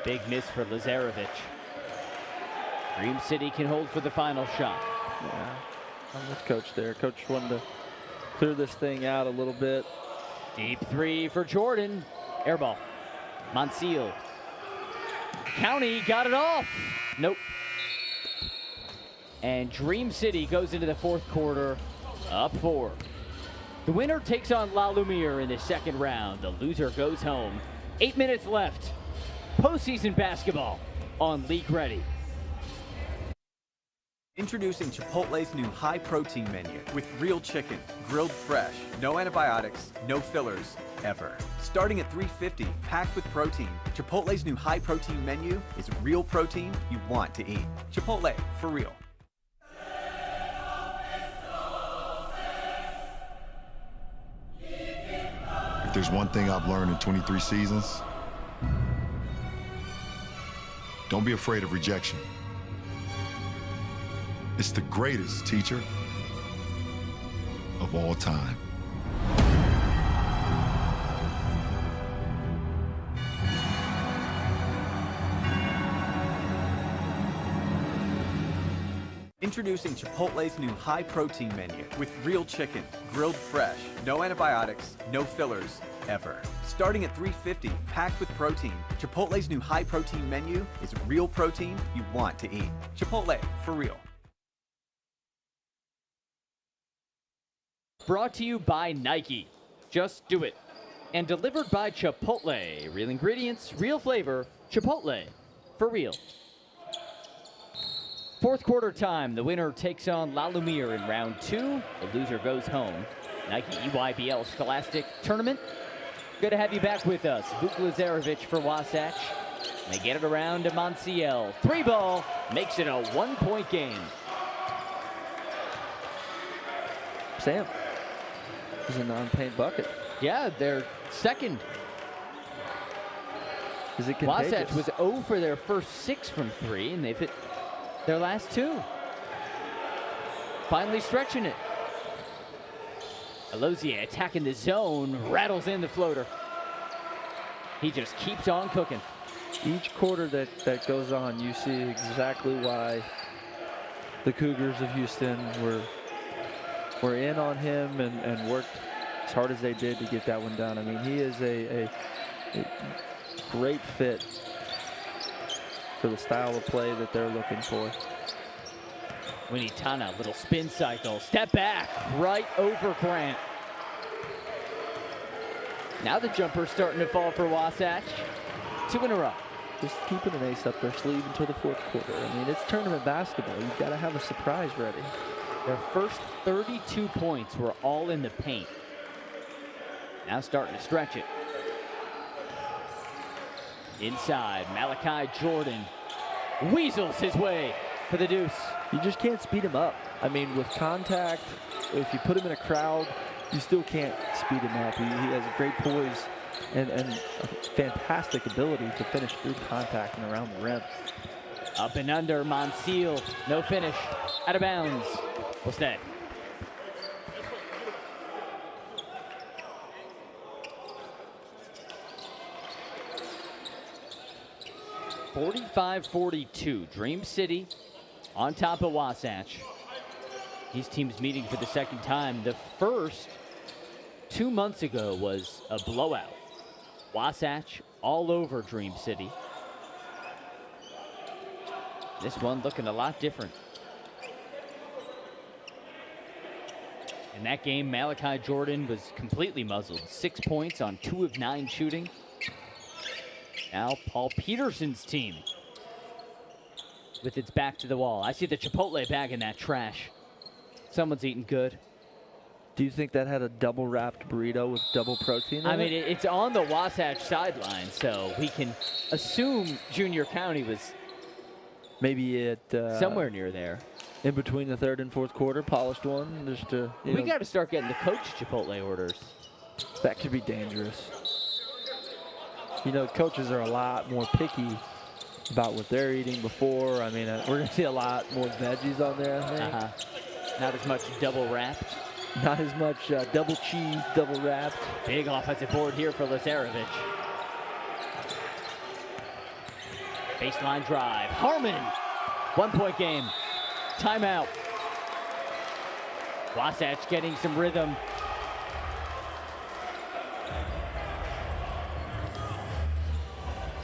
Big miss for Lazarevic. Dream City can hold for the final shot.
Yeah, I'm with Coach there. Coach wanted to clear this thing out a little bit.
Deep 3 for Jordan. Air ball. Monsiel. County got it off. Nope. And Dream City goes into the fourth quarter up 4. The winner takes on La Lumiere in the second round. The loser goes home. 8 minutes left. Postseason basketball on League Ready.
Introducing Chipotle's new high-protein menu with real chicken, grilled fresh, no antibiotics, no fillers, ever. Starting at $3.50, packed with protein, Chipotle's new high-protein menu is real protein you want to eat. Chipotle, for real.
If there's one thing I've learned in 23 seasons, don't be afraid of rejection. It's the greatest teacher of all time.
Introducing Chipotle's new high-protein menu with real chicken, grilled fresh, no antibiotics, no fillers, ever. Starting at $3.50, packed with protein, Chipotle's new high-protein menu is real protein you want to eat. Chipotle, for real.
Brought to you by Nike. Just do it. And delivered by Chipotle. Real ingredients, real flavor. Chipotle, for real. Fourth quarter time. The winner takes on La Lumiere in round 2. The loser goes home. Nike EYBL Scholastic Tournament. Good to have you back with us. Vuk Lazarevic for Wasatch. They get it around to Monsiel. 3 ball makes it a 1-point game.
Sam. Is a non-paint bucket.
Yeah, they're second.
Is it contagious?
Wasatch was 0 for their first 6 from 3, and they've hit their last 2. Finally stretching it. Alozier attacking the zone, rattles in the floater. He just keeps on cooking.
Each quarter that goes on, you see exactly why the Cougars of Houston were in on him and worked as hard as they did to get that one done. I mean, he is a great fit for the style of play that they're looking for.
Winitana, little spin cycle, step back, right over Grant. Now the jumper's starting to fall for Wasatch. 2 in a row.
Just keeping an ace up their sleeve until the 4th quarter. I mean, it's tournament basketball. You've got to have a surprise ready.
Their first 32 points were all in the paint. Now starting to stretch it. Inside, Malachi Jordan weasels his way for the deuce.
You just can't speed him up. I mean, with contact, if you put him in a crowd, you still can't speed him up. He has a great poise and a fantastic ability to finish through contact and around the rim.
Up and under, Monsieur, no finish, out of bounds. Will stay. (45-42), Dream City on top of Wasatch. These teams meeting for the second time. The first 2 months ago was a blowout. Wasatch all over Dream City. This one looking a lot different. In that game, Malachi Jordan was completely muzzled. 6 points on 2 of 9 shooting. Now Paul Peterson's team with its back to the wall. I see the Chipotle bag in that trash. Someone's eating good.
Do you think that had a double wrapped burrito with double protein in it?
I mean, it's on the Wasatch sideline, so we can assume Junior County was
maybe at
somewhere near there.
In between the 3rd and 4th quarter, polished one. Just to,
we got to start getting the coach Chipotle orders.
That could be dangerous. You know, coaches are a lot more picky about what they're eating before. I mean, we're going to see a lot more veggies on there, I think.
Not as much double wrapped.
Not as much double cheese, double wrapped.
Big offensive board here for Lazarevic. Baseline drive. Harmon. 1 point game. Timeout. Wasatch getting some rhythm.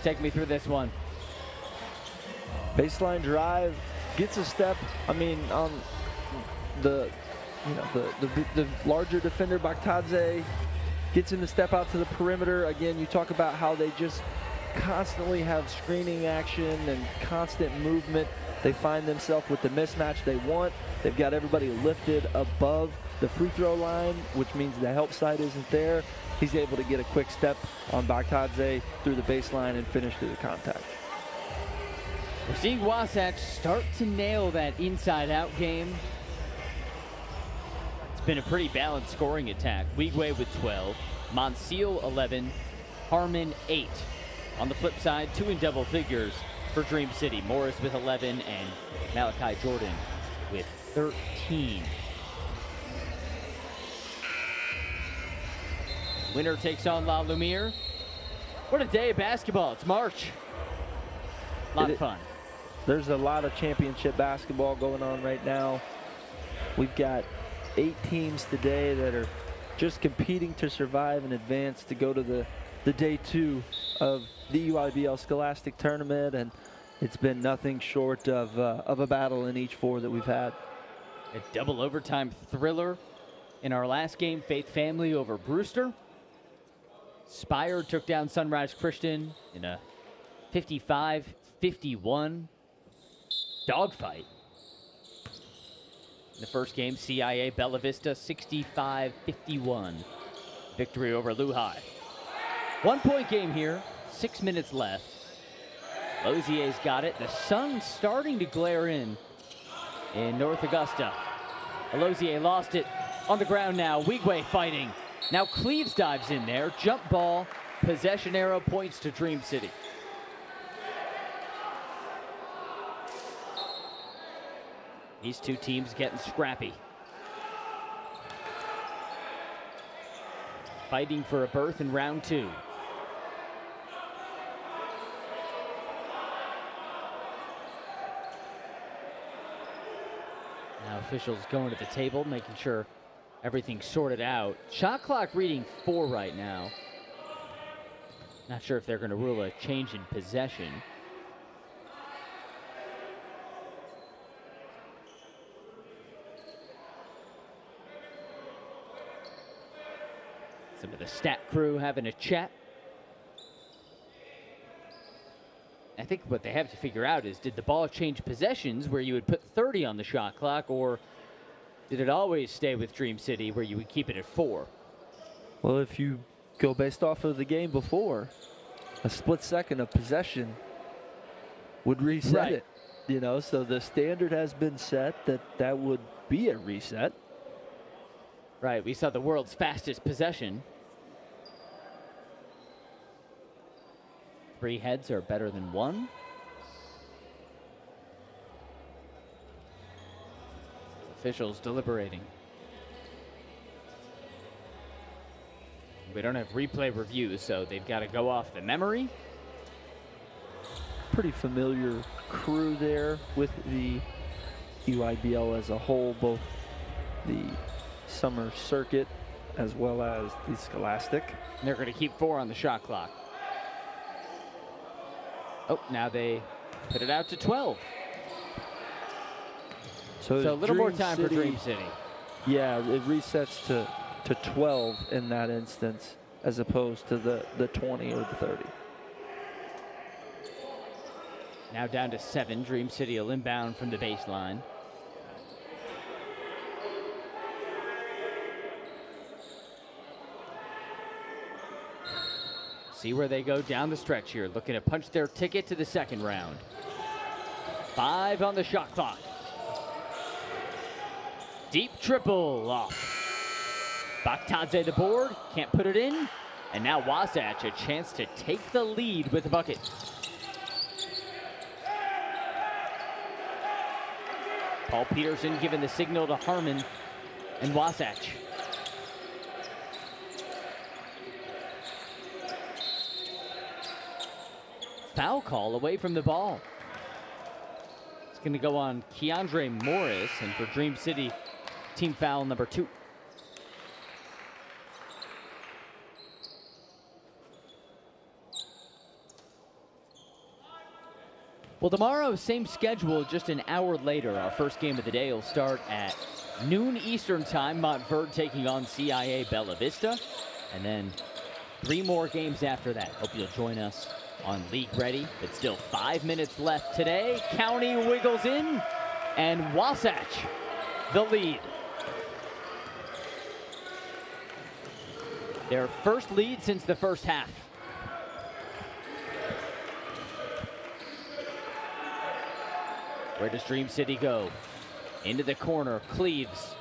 Take me through this one.
Baseline drive, gets a step. I mean, on the larger defender, Baktadze, gets him to step out to the perimeter. Again, you talk about how they just constantly have screening action and constant movement. They find themselves with the mismatch they want. They've got everybody lifted above the free throw line, which means the help side isn't there. He's able to get a quick step on Baktadze through the baseline and finish through the contact.
We're seeing Wasatch start to nail that inside-out game. It's been a pretty balanced scoring attack. Weigwe with 12, Monsieur 11, Harmon 8. On the flip side, 2 in double figures for Dream City. Morris with 11 and Malachi Jordan with 13. Winner takes on La Lumiere. What a day of basketball. It's March. A lot of fun.
There's a lot of championship basketball going on right now. We've got 8 teams today that are just competing to survive and advance to go to the day 2 of the EYBL Scholastic Tournament, and it's been nothing short of a battle in each 4 that we've had.
A double overtime thriller in our last game, Faith Family over Brewster. Spire took down Sunrise Christian in a 55-51 dogfight. In the first game, CIA Bella Vista 65-51 victory over Lehigh. 1 point game here, 6 minutes left. Lozier's got it. The sun's starting to glare in North Augusta. Lozier lost it On the ground now, Wigwe fighting. Now Cleves dives in there. Jump ball, possession arrow, points to Dream City. These two teams getting scrappy. Fighting for a berth in round 2. Now officials going to the table, making sure everything's sorted out. Shot clock reading 4 right now. Not sure if they're going to rule a change in possession. Some of the stat crew having a chat. I think what they have to figure out is, did the ball change possessions where you would put 30 on the shot clock, or did it always stay with Dream City where you would keep it at 4?
Well, if you go based off of the game before, a split second of possession would reset it. You know, so the standard has been set that would be a reset.
Right, we saw the world's fastest possession. 3 heads are better than 1. Officials deliberating. We don't have replay reviews, so they've got to go off the memory.
Pretty familiar crew there with the EYBL as a whole, both the summer circuit as well as the Scholastic.
And they're going to keep 4 on the shot clock. Oh, now they put it out to 12. So a little more time for Dream City.
Yeah, it resets to 12 in that instance, as opposed to the 20 or the 30.
Now down to 7. Dream City will inbound from the baseline. See where they go down the stretch here, looking to punch their ticket to the second round. 5 on the shot clock. Deep triple off. Baktadze the board, can't put it in. And now Wasatch a chance to take the lead with the bucket. Paul Peterson giving the signal to Harmon and Wasatch. Foul call away from the ball. It's going to go on Keandre Morris, and for Dream City, team foul number 2. Well, tomorrow, same schedule, just an hour later. Our first game of the day will start at noon Eastern time. Montverde taking on CIA Bella Vista. And then 3 more games after that. Hope you'll join us on League Ready, but still 5 minutes left today. County wiggles in, and Wasatch the lead. Their first lead since the first half. Where does Dream City go? Into the corner, Cleves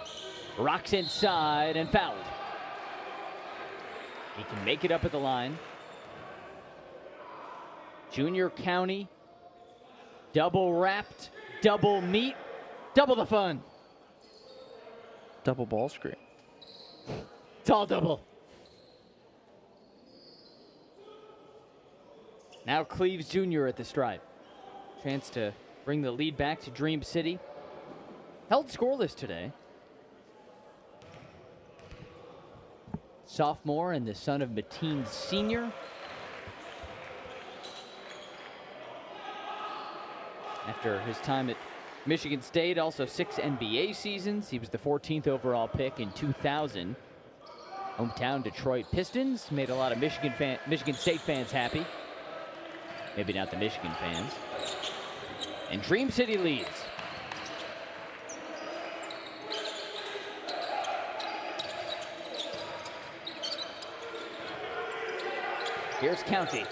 rocks inside and fouled. He can make it up at the line. Junior County, double wrapped, double meet, double the fun.
Double ball screen.
It's all double. Now Cleves Jr. at the stripe. Chance to bring the lead back to Dream City. Held scoreless today. Sophomore and the son of Mateen Sr. After his time at Michigan State, also 6 NBA seasons. He was the 14th overall pick in 2000. Hometown Detroit Pistons made a lot of Michigan State fans happy. Maybe not the Michigan fans. And Dream City leads. Here's County.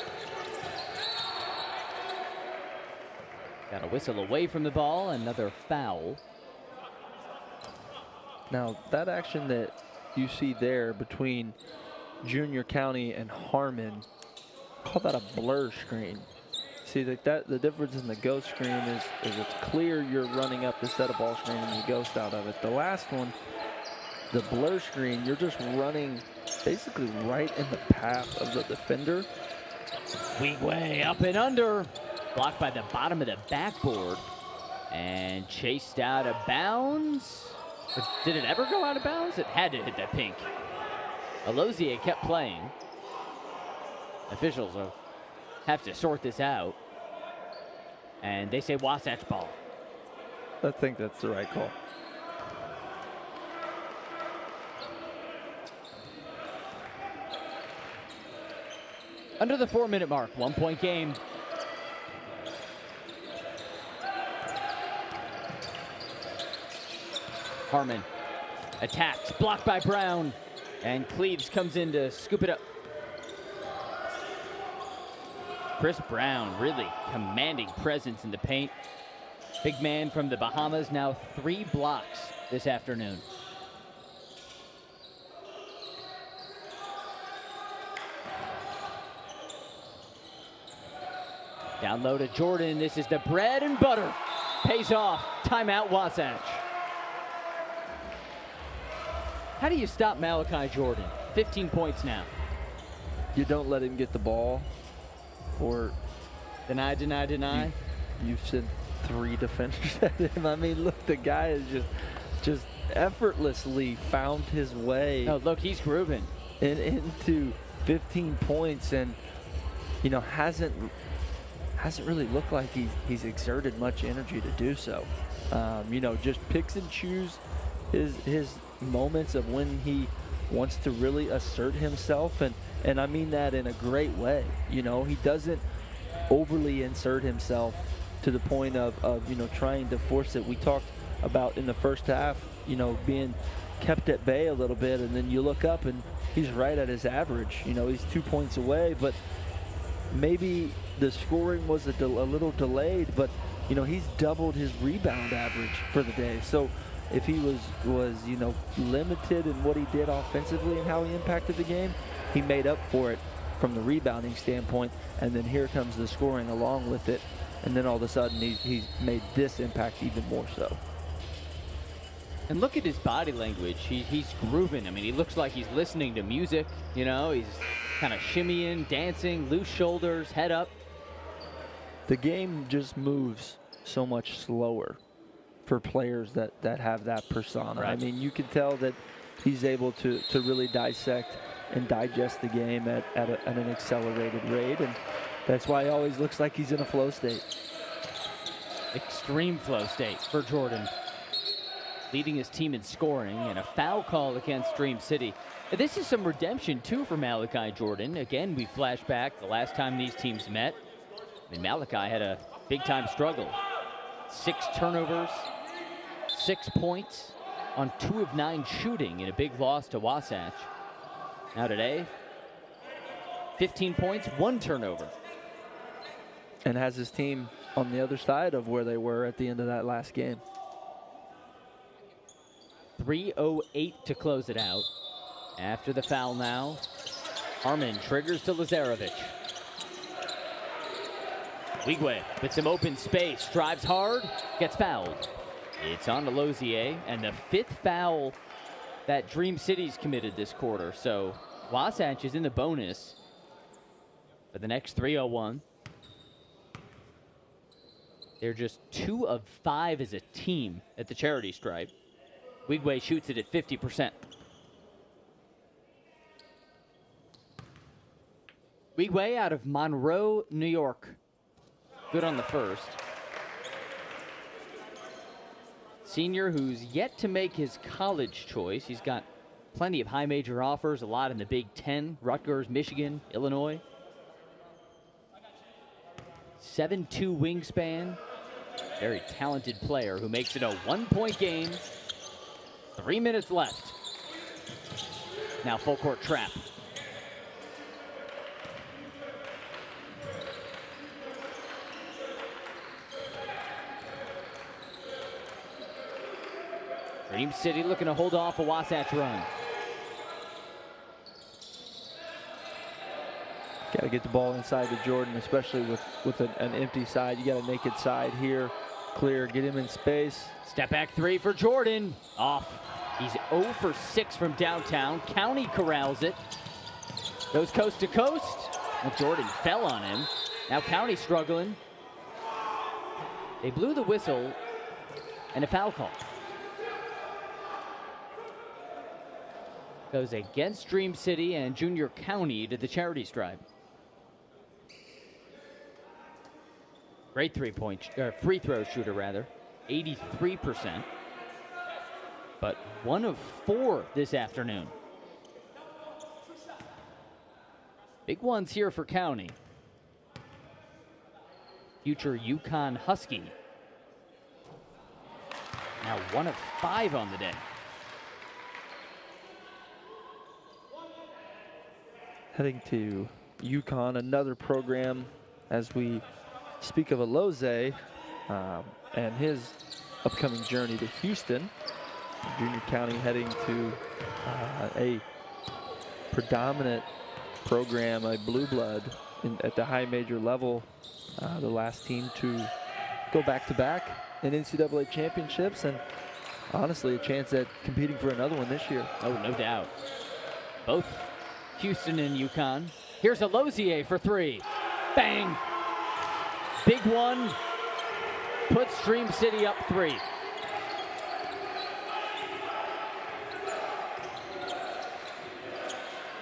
Got a whistle away from the ball, another foul.
Now, that action that you see there between Junior County and Harmon, call that a blur screen. See, that the difference in the ghost screen is it's clear you're running up the set of ball screen and you ghost out of it. The last one, the blur screen, you're just running basically right in the path of the defender.
Way up and under. Blocked by the bottom of the backboard. And chased out of bounds. Did it ever go out of bounds? It had to hit that pink. Alozier kept playing. Officials will have to sort this out. And they say Wasatch ball.
I think that's the right call.
Under the 4-minute mark, 1-point game. Harmon attacks, blocked by Brown, and Cleaves comes in to scoop it up. Chris Brown really commanding presence in the paint. Big man from the Bahamas, now 3 blocks this afternoon. Down low to Jordan. This is the bread and butter. Pays off. Timeout, Wasatch. How do you stop Malachi Jordan? 15 points now.
You don't let him get the ball, or
deny.
You've sent 3 defenders at him. I mean, look, the guy is just effortlessly found his way.
Oh, look, he's grooving.
Into 15 points, and you know hasn't really looked like he's exerted much energy to do so. You know, just picks and choose his moments of when he wants to really assert himself, and I mean that in a great way. You know, he doesn't overly insert himself to the point of you know, trying to force it. We talked about in the first half, you know, being kept at bay a little bit, and then you look up and he's right at his average. You know, he's 2 points away, but maybe the scoring was a little delayed, but you know, he's doubled his rebound average for the day. So if he was you know, limited in what he did offensively and how he impacted the game, he made up for it from the rebounding standpoint, and then here comes the scoring along with it, and then all of a sudden he's made this impact even more so.
And look at his body language. He's grooving. I mean, he looks like he's listening to music. You know, he's kind of shimmying, dancing, loose shoulders, head up.
The game just moves so much slower for players that have that persona.
Right.
I mean, you can tell that he's able to really dissect and digest the game at an accelerated rate, and that's why he always looks like he's in a flow state.
Extreme flow state for Jordan. Leading his team in scoring, and a foul call against Dream City. This is some redemption, too, for Malachi Jordan. Again, we flash back the last time these teams met. I mean, Malachi had a big-time struggle. 6 turnovers, 6 points on 2 of 9 shooting in a big loss to Wasatch. Now today, 15 points, 1 turnover.
And has his team on the other side of where they were at the end of that last game.
3:08 to close it out. After the foul now, Harmon triggers to Lazarevic. Wigwe with some open space, drives hard, gets fouled. It's on to Lozier, and the 5th foul that Dream City's committed this quarter. So Wasatch is in the bonus for the next 3:01. They're just 2 of 5 as a team at the charity stripe. Wigwe shoots it at 50%. Wigwe out of Monroe, New York. Good on the first. Senior who's yet to make his college choice. He's got plenty of high major offers, a lot in the Big Ten, Rutgers, Michigan, Illinois. 7'2" wingspan. Very talented player who makes it a 1-point game. 3 minutes left. Now full court trap. Dream City looking to hold off a Wasatch run.
Got to get the ball inside to Jordan, especially with an empty side. You got a naked side here. Clear, get him in space.
Step back three for Jordan. Off. He's 0 for 6 from downtown. County corrals it. Goes coast to coast. Well, Jordan fell on him. Now County struggling. They blew the whistle and a foul call. Goes against Dream City and Junior County to the charity stripe. Great free throw shooter, rather. 83%. But 1 of 4 this afternoon. Big ones here for County. Future UConn Husky. Now 1 of 5 on the day.
Heading to UConn, another program as we speak of Alozie and his upcoming journey to Houston. Junior County heading to a predominant program, a blue blood at the high major level. The last team to go back-to-back in NCAA championships, and honestly a chance at competing for another one this year.
Oh, no doubt. Both Houston and UConn. Here's Alozie for 3. Bang! Big one. Puts Dream City up 3.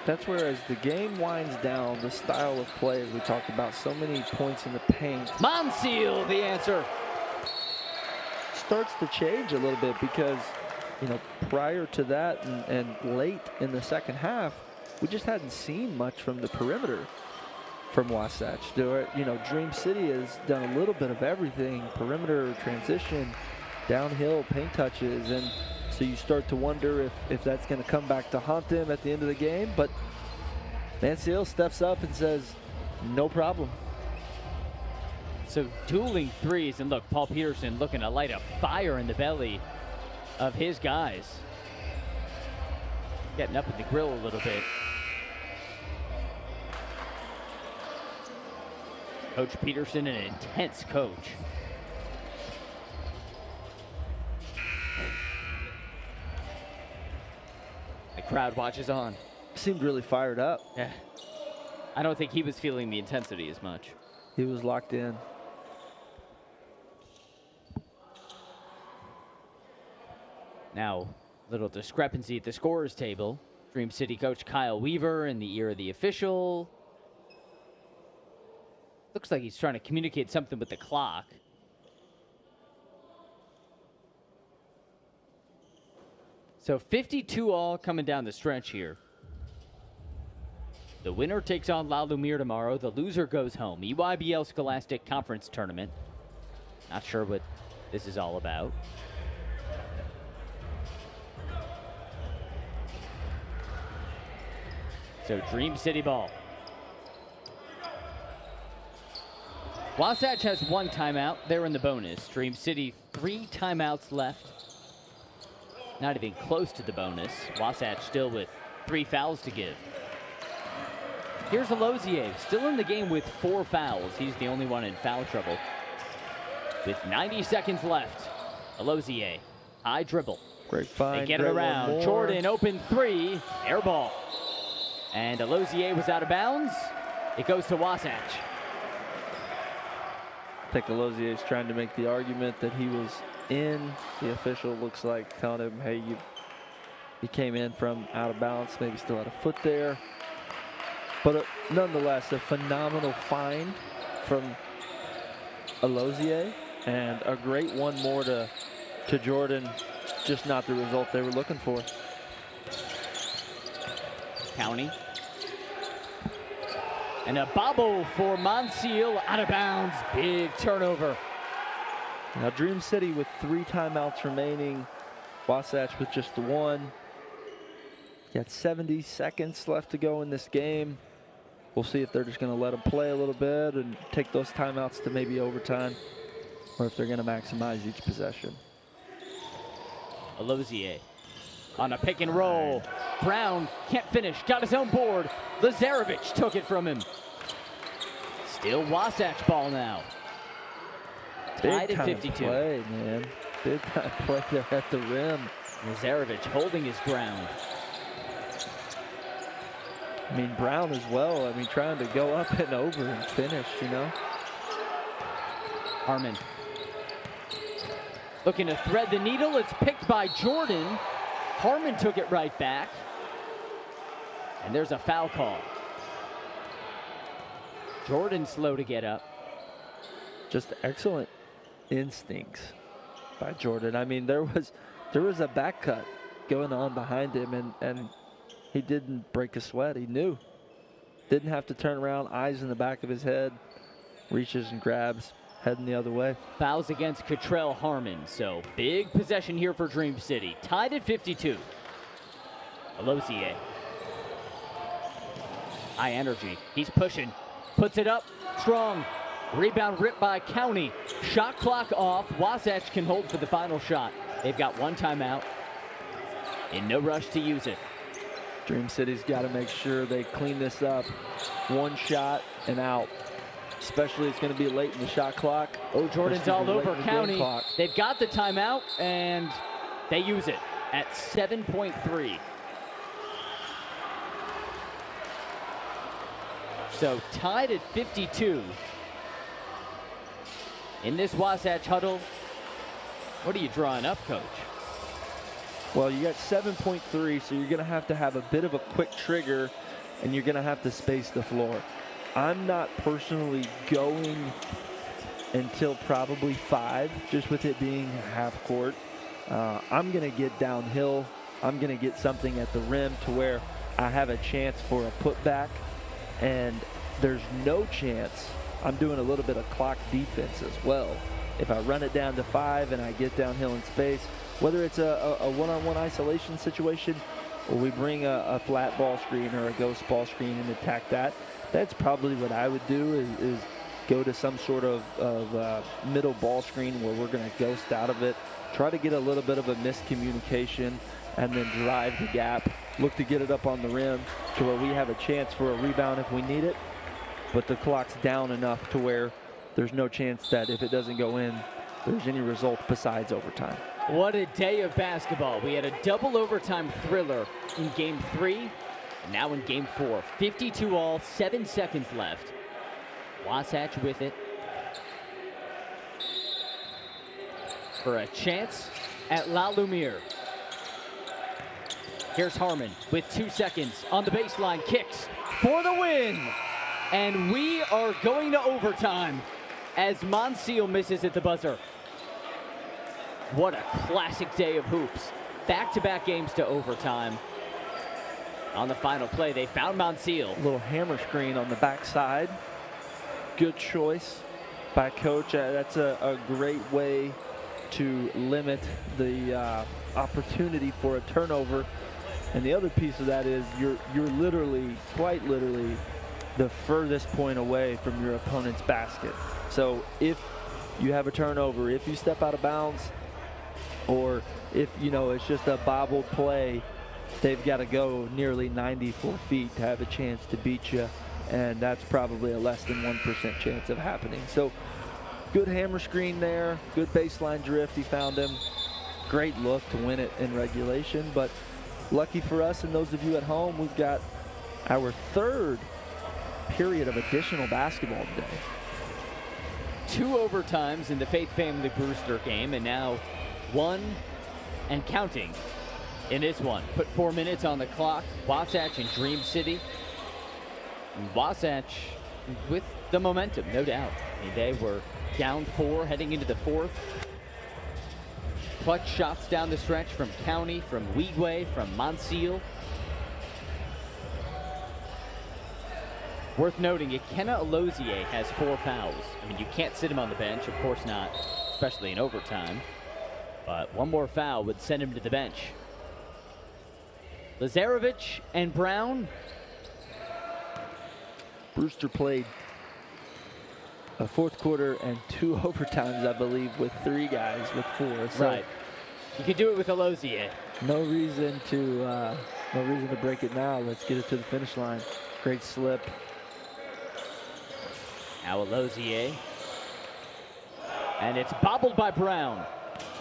That's where, as the game winds down, the style of play, as we talked about, so many points in the paint.
Monseal, the answer.
Starts to change a little bit because, you know, prior to that and late in the second half, we just hadn't seen much from the perimeter from Wasatch. You know, Dream City has done a little bit of everything, perimeter, transition, downhill, paint touches, and so you start to wonder if that's going to come back to haunt them at the end of the game. But Monseal steps up and says, no problem.
So dueling threes, and look, Paul Peterson looking to light a fire in the belly of his guys. Getting up in the grill a little bit. Coach Peterson, an intense coach. The crowd watches on.
Seemed really fired up.
Yeah. I don't think he was feeling the intensity as much.
He was locked in.
Now, little discrepancy at the scorers table. Dream City coach Kyle Weaver in the ear of the official. Looks like he's trying to communicate something with the clock. So 52 all coming down the stretch here. The winner takes on La Lumiere tomorrow. The loser goes home. EYBL Scholastic Conference Tournament. Not sure what this is all about. So Dream City ball. Wasatch has 1 timeout. They're in the bonus. Dream City 3 timeouts left. Not even close to the bonus. Wasatch still with 3 fouls to give. Here's Alozie, still in the game with 4 fouls. He's the only one in foul trouble. With 90 seconds left, Alozie, high dribble.
Great find.
They get it around. Jordan, open 3, air ball. And Alozie was out of bounds. It goes to Wasatch.
I think Alozie is trying to make the argument that he was in. The official looks like telling him, hey, you came in from out of bounds, maybe still had a foot there. But nonetheless, a phenomenal find from Alozie, and a great one more to Jordan. Just not the result they were looking for.
County. And a bobble for Monseal, out of bounds. Big turnover.
Now Dream City with 3 timeouts remaining. Wasatch with just 1. Got 70 seconds left to go in this game. We'll see if they're just going to let them play a little bit and take those timeouts to maybe overtime, or if they're going to maximize each possession.
Alozier on a pick and roll. Brown can't finish, got his own board. Lazarevic took it from him. Still Wasatch ball now. Tied at 52.
Play, man. Big time play there at the rim.
Lazarevic holding his ground.
I mean, Brown as well. I mean, trying to go up and over and finish, you know.
Harmon looking to thread the needle. It's picked by Jordan. Harmon took it right back. And there's a foul call. Jordan slow to get up.
Just excellent instincts by Jordan. I mean, there was a back cut going on behind him, and he didn't break a sweat. He knew. Didn't have to turn around, eyes in the back of his head, reaches and grabs, heading the other way.
Fouls against Cottrell Harmon, so big possession here for Dream City. Tied at 52. Alozier. High energy. He's pushing. Puts it up. Strong. Rebound ripped by County. Shot clock off. Wasatch can hold for the final shot. They've got one timeout. In no rush to use it.
Dream City's got to make sure they clean this up. One shot and out. Especially it's going to be late in the shot clock.
Oh, Jordan's all over County. They've got the timeout, and they use it at 7.3. So tied at 52. In this Wasatch huddle, what are you drawing up, Coach?
Well, you got 7.3, so you're going to have a bit of a quick trigger, and you're going to have to space the floor. I'm not personally going until probably 5, just with it being half court. I'm going to get downhill. I'm going to get something at the rim to where I have a chance for a putback, and there's no chance. I'm doing a little bit of clock defense as well. If I run it down to 5 and I get downhill in space, whether it's a one-on-one isolation situation or we bring a flat ball screen or a ghost ball screen and attack that, that's probably what I would do is go to some sort of middle ball screen where we're going to ghost out of it, try to get a little bit of a miscommunication, and then drive the gap, look to get it up on the rim to where we have a chance for a rebound if we need it, but the clock's down enough to where there's no chance that if it doesn't go in, there's any result besides overtime.
What a day of basketball. We had a double overtime thriller in Game 3, and now in Game 4. 52 all, 7 seconds left. Wasatch with it for a chance at La Lumiere. Here's Harmon with 2 seconds on the baseline, kicks for the win. And we are going to overtime as Monsiel misses at the buzzer. What a classic day of hoops. Back-to-back games to overtime. On the final play, they found Monsiel.
A little hammer screen on the backside. Good choice by Coach. That's a great way to limit the opportunity for a turnover. And the other piece of that is you're literally, quite literally, the furthest point away from your opponent's basket. So if you have a turnover, if you step out of bounds, or if, you know, it's just a bobbled play, they've got to go nearly 94 feet to have a chance to beat you, and that's probably a less than 1% chance of happening. So good hammer screen there, good baseline drift. He found him. Great look to win it in regulation, but lucky for us and those of you at home, we've got our third period of additional basketball today.
2 overtimes in the Faith Family Brewster game, and now 1 and counting in this one. Put 4 minutes on the clock. Wasatch and Dream City. And Wasatch with the momentum, no doubt. I mean, they were down 4 heading into the 4th. Clutch shots down the stretch from County, from Weegway, from Monsiel. Worth noting, Ikenna Alozier has 4 fouls. I mean, you can't sit him on the bench, of course not, especially in overtime. But 1 more foul would send him to the bench. Lazarevic and Brown.
Brewster played a 4th quarter and 2 overtimes, I believe, with 3 guys with 4. So
right. You can do it with Alozier.
No reason to break it now. Let's get it to the finish line. Great slip.
Now Alozier. And it's bobbled by Brown.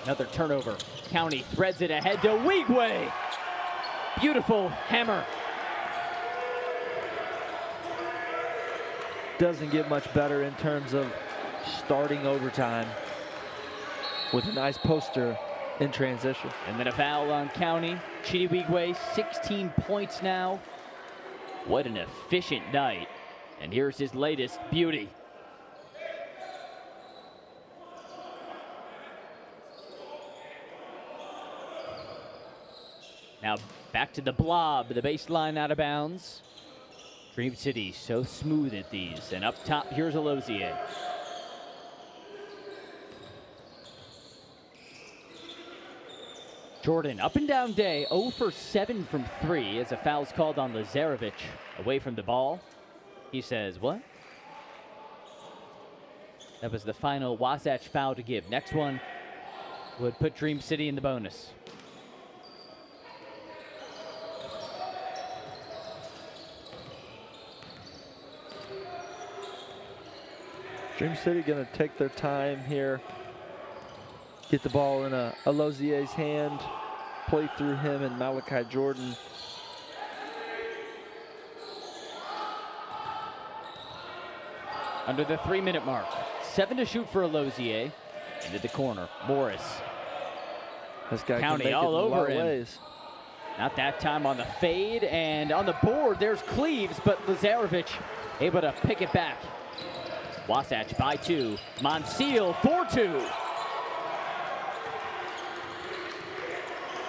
Another turnover. County threads it ahead to Weigway. Beautiful hammer.
Doesn't get much better in terms of starting overtime with a nice poster in transition.
And then a foul on County. Chidi Weigway, 16 points now. What an efficient night. And here's his latest beauty. Now back to the blob, the baseline out of bounds. Dream City so smooth at these. And up top, here's Alozier. Jordan, up and down day, 0 for 7 from 3 as a foul's called on Lazarevic away from the ball. He says, what? That was the final Wasatch foul to give. Next one would put Dream City in the bonus.
Dream City going to take their time here. Get the ball in Alozier's hand. Play through him and Malachi Jordan.
Under the 3-minute mark. 7 to shoot for Alozier. Into the corner. Morris.
This guy
County
can make
all
it in a lot
over
of
him.
ways.
Not that time on the fade. And on the board, there's Cleaves, but Lazarevic able to pick it back. Wasatch by 2. Monsiel 4-2.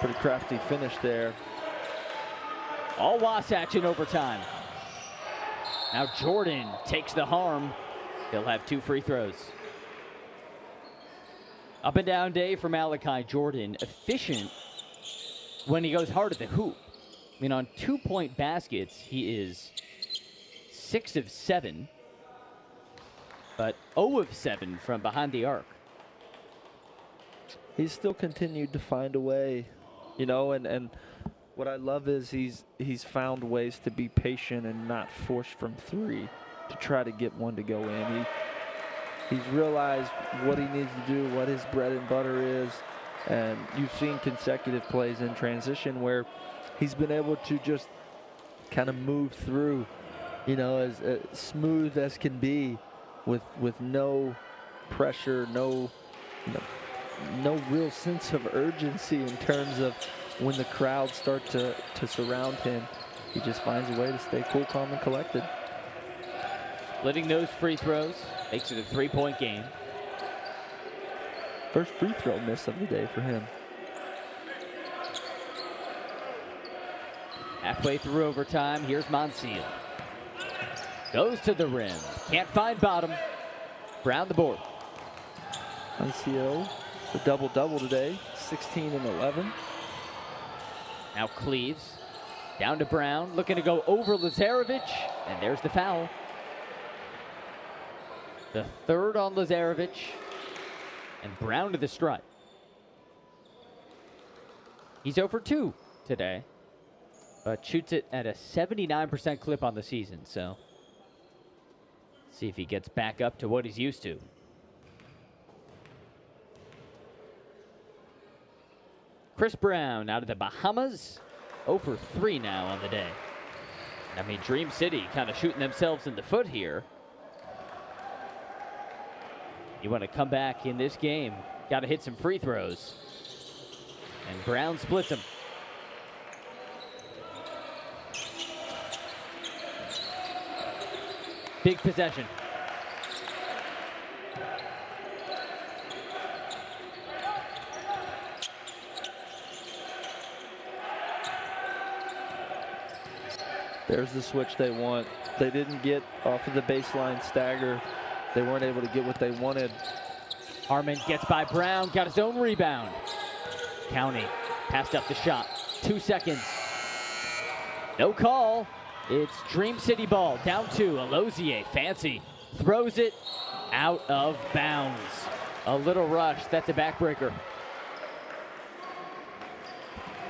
Pretty crafty finish there.
All Wasatch in overtime. Now Jordan takes the harm. He'll have 2 free throws. Up and down day for Malachi Jordan. Efficient when he goes hard at the hoop. I mean, on 2-point baskets, he is 6 of 7. But 0 of 7 from behind the arc.
He's still continued to find a way, you know, and what I love is he's found ways to be patient and not force from 3 to try to get one to go in. He's realized what he needs to do, what his bread and butter is, and you've seen consecutive plays in transition where he's been able to just kind of move through, you know, as smooth as can be. With no pressure, no real sense of urgency in terms of when the crowd start to surround him. He just finds a way to stay cool, calm, and collected.
Splitting those free throws makes it a 3-point game.
First free throw miss of the day for him.
Halfway through overtime, here's Monsiel. Goes to the rim. Can't find bottom. Brown the board.
Monsiel, the double-double today, 16 and 11.
Now Cleaves. Down to Brown. Looking to go over Lazarevic. And there's the foul. The 3rd on Lazarevic. And Brown to the stripe. He's 0 for 2 today. But shoots it at a 79% clip on the season, so see if he gets back up to what he's used to. Chris Brown out of the Bahamas, 0 for 3 now on the day. I mean, Dream City kind of shooting themselves in the foot here. You want to come back in this game, got to hit some free throws. And Brown splits them. Big possession.
There's the switch they want. They didn't get off of the baseline stagger. They weren't able to get what they wanted.
Harmon gets by Brown, got his own rebound. County passed up the shot. 2 seconds. No call. It's Dream City ball. Down 2. Alozier, fancy. Throws it out of bounds. A little rush. That's a backbreaker.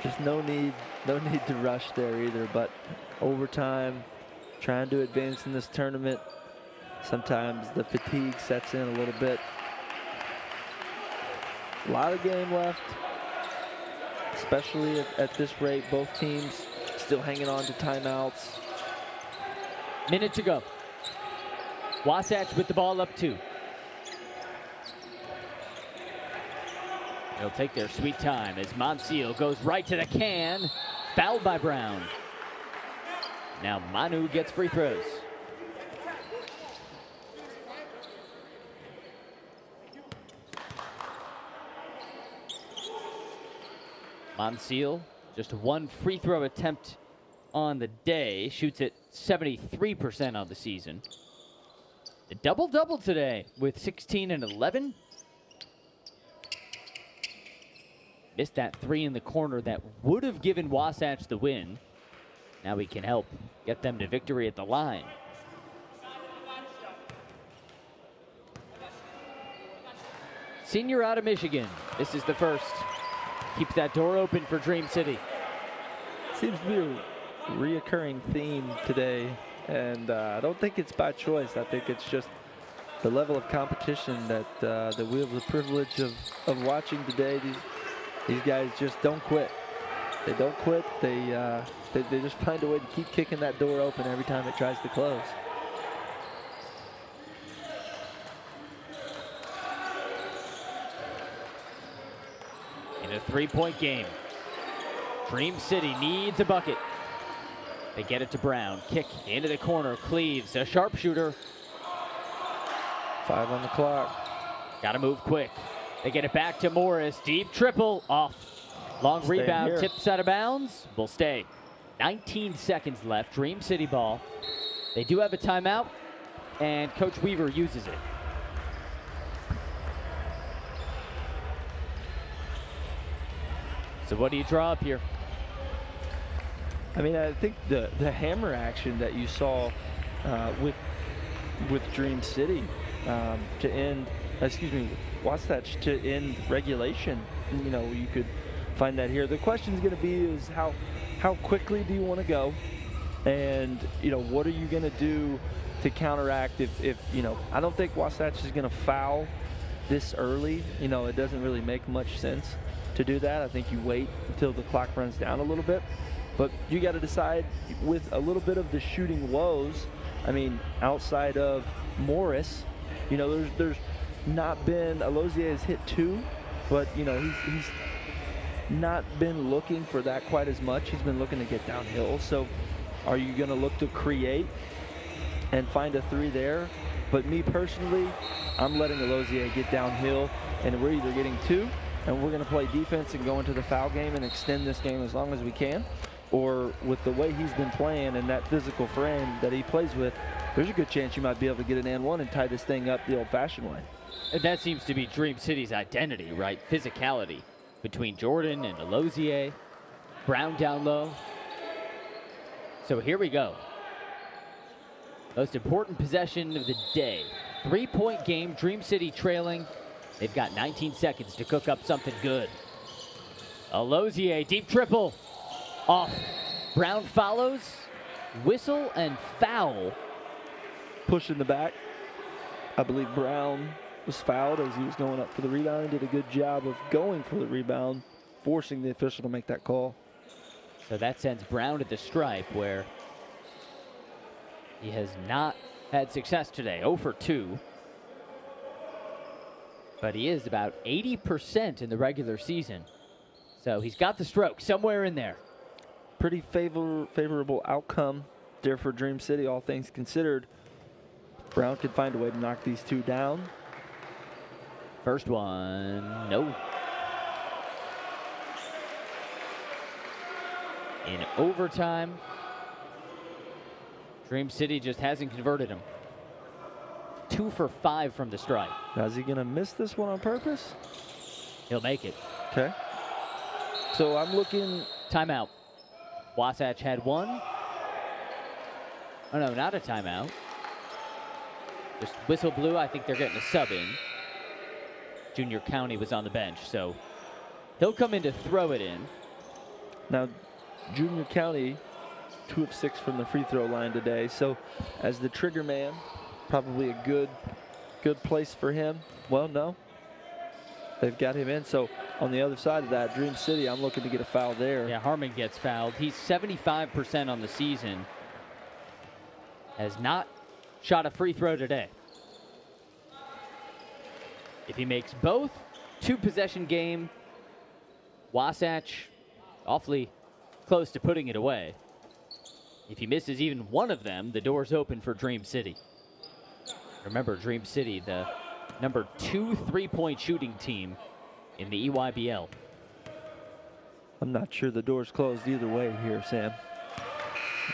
Just no need to rush there either. But overtime, trying to advance in this tournament, sometimes the fatigue sets in a little bit. A lot of game left, especially at this rate. Both teams still hanging on to timeouts.
Minute to go. Wasatch with the ball up 2. They'll take their sweet time as Monsieur goes right to the can. Fouled by Brown. Now Manu gets free throws. Monsieur, just 1 free throw attempt on the day. Shoots at 73% on the season. A double-double today with 16 and 11. Missed that 3 in the corner that would have given Wasatch the win. Now he can help get them to victory at the line. Senior out of Michigan. This is the first. Keeps that door open for Dream City.
Seems to be a reoccurring theme today, and I don't think it's by choice. I think it's just the level of competition that we have the privilege of watching today. These guys just don't quit. They don't quit. They just find a way to keep kicking that door open every time it tries to close.
In a 3-point game, Dream City needs a bucket. They get it to Brown. Kick into the corner. Cleaves, a sharpshooter.
5 on the clock.
Got to move quick. They get it back to Morris. Deep triple off. Long
Stay
rebound,
here.
tips out of bounds. Will stay. 19 seconds left. Dream City ball. They do have a timeout, and Coach Weaver uses it. So what do you draw up here?
I mean, I think the hammer action that you saw with Dream City to end, Wasatch to end regulation. You know, you could find that here. The question is going to be is how quickly do you want to go, and you know, what are you going to do to counteract if you know, I don't think Wasatch is going to foul this early. You know, it doesn't really make much sense to do that. I think you wait until the clock runs down a little bit. But you got to decide with a little bit of the shooting woes. I mean, outside of Morris, you know, there's not been, Alozier has hit 2, but you know, he's not been looking for that quite as much. He's been looking to get downhill. So are you going to look to create and find a 3 there? But me personally, I'm letting Alozier get downhill, and we're either getting 2 and we're going to play defense and go into the foul game and extend this game as long as we can, or with the way he's been playing and that physical frame that he plays with, there's a good chance you might be able to get an and 1 and tie this thing up the old-fashioned way.
And that seems to be Dream City's identity, right? Physicality between Jordan and Alozier. Brown down low. So here we go. Most important possession of the day. 3-point game, Dream City trailing. They've got 19 seconds to cook up something good. Alozier, deep triple. Off. Brown follows. Whistle and foul.
Push in the back. I believe Brown was fouled as he was going up for the rebound. He did a good job of going for the rebound, forcing the official to make that call.
So that sends Brown to the stripe, where he has not had success today. 0 for 2. But he is about 80% in the regular season. So he's got the stroke somewhere in there.
Pretty favorable outcome there for Dream City, all things considered. Brown could find a way to knock these 2 down.
First one, no. In overtime, Dream City just hasn't converted him. 2 for 5 from the stripe.
Now, is he going to miss this one on purpose?
He'll make it.
Okay. So I'm looking.
Timeout. Wasatch had 1. Oh, no, not a timeout. Just whistle blew. I think they're getting a sub in. Junior County was on the bench, so he'll come in to throw it in.
Now, Junior County, 2 of 6 from the free throw line today. So as the trigger man, probably a good place for him. Well, no. They've got him in. So on the other side of that, Dream City, I'm looking to get a foul there.
Yeah, Harmon gets fouled. He's 75% on the season. Has not shot a free throw today. If he makes both, 2-possession game. Wasatch awfully close to putting it away. If he misses even one of them, the door's open for Dream City. Remember, Dream City, the number 2 3-point shooting team in the EYBL.
I'm not sure the door's closed either way here, Sam.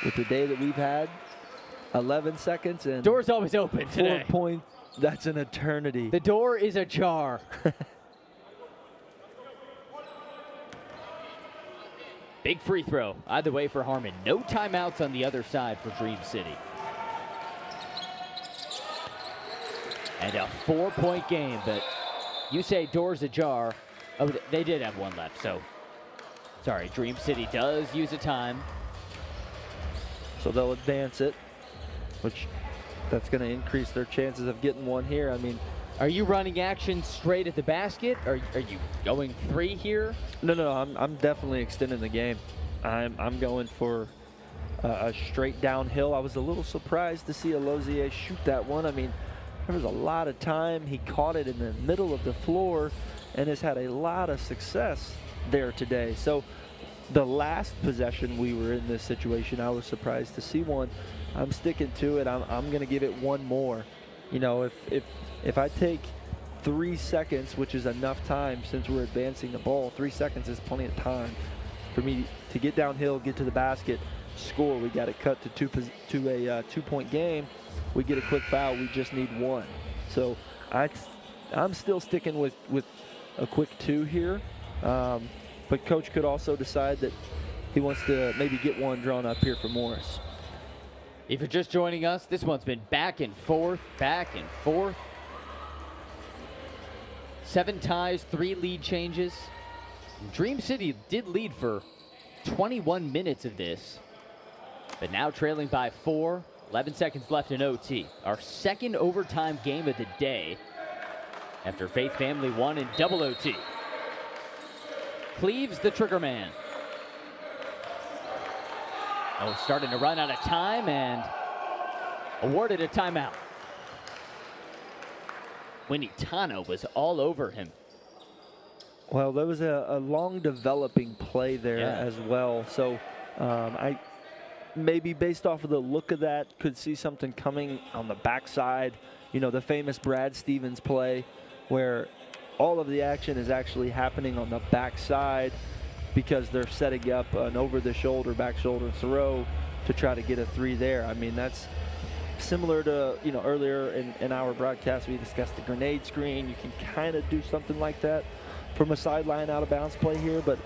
With the day that we've had, 11 seconds and
door's always open today.
4 points, that's an eternity.
The door is ajar. Big free throw, either way for Harmon. No timeouts on the other side for Dream City. And a 4-point game, but you say doors ajar. Oh, they did have one left, so sorry. Dream City does use a time.
So they'll advance it, which that's going to increase their chances of getting one here. I mean,
are you running action straight at the basket? Are you going 3 here?
No, I'm definitely extending the game. I'm going for a straight downhill. I was a little surprised to see Alozier shoot that one. I mean, there was a lot of time. He caught it in the middle of the floor and has had a lot of success there today. So the last possession we were in this situation, I was surprised to see one. I'm sticking to it. I'm going to give it one more. You know, if I take 3 seconds, which is enough time since we're advancing the ball, 3 seconds is plenty of time for me to get downhill, get to the basket, score. We got it cut to a 2-point game. We get a quick foul. We just need 1. So I'm still sticking with a quick 2 here. But Coach could also decide that he wants to maybe get one drawn up here for Morris.
If you're just joining us, this one's been back and forth, back and forth. 7 ties, 3 lead changes. Dream City did lead for 21 minutes of this, but now trailing by 4, 11 seconds left in OT. Our second overtime game of the day after Faith Family won in double OT. Cleaves the trigger man. Oh, starting to run out of time and awarded a timeout. Winnie Tano was all over him.
Well, there was a long developing play there as well. So I maybe based off of the look of that could see something coming on the backside. You know, the famous Brad Stevens play where all of the action is actually happening on the backside because they're setting up an over-the-shoulder, back-shoulder throw to try to get a 3 there. I mean, that's similar to, you know, earlier in our broadcast, we discussed the grenade screen. You can kind of do something like that from a sideline out-of-bounds play here, but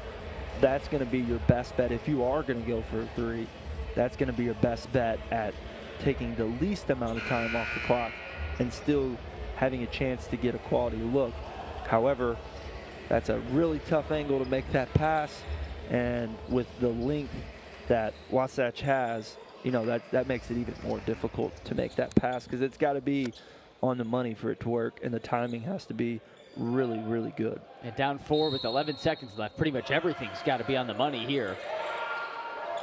that's going to be your best bet. If you are going to go for a 3, that's going to be your best bet at taking the least amount of time off the clock and still having a chance to get a quality look. However, that's a really tough angle to make that pass, and with the length that Wasatch has, you know, that makes it even more difficult to make that pass because it's got to be on the money for it to work, and the timing has to be really, really good.
And down 4 with 11 seconds left. Pretty much everything's got to be on the money here.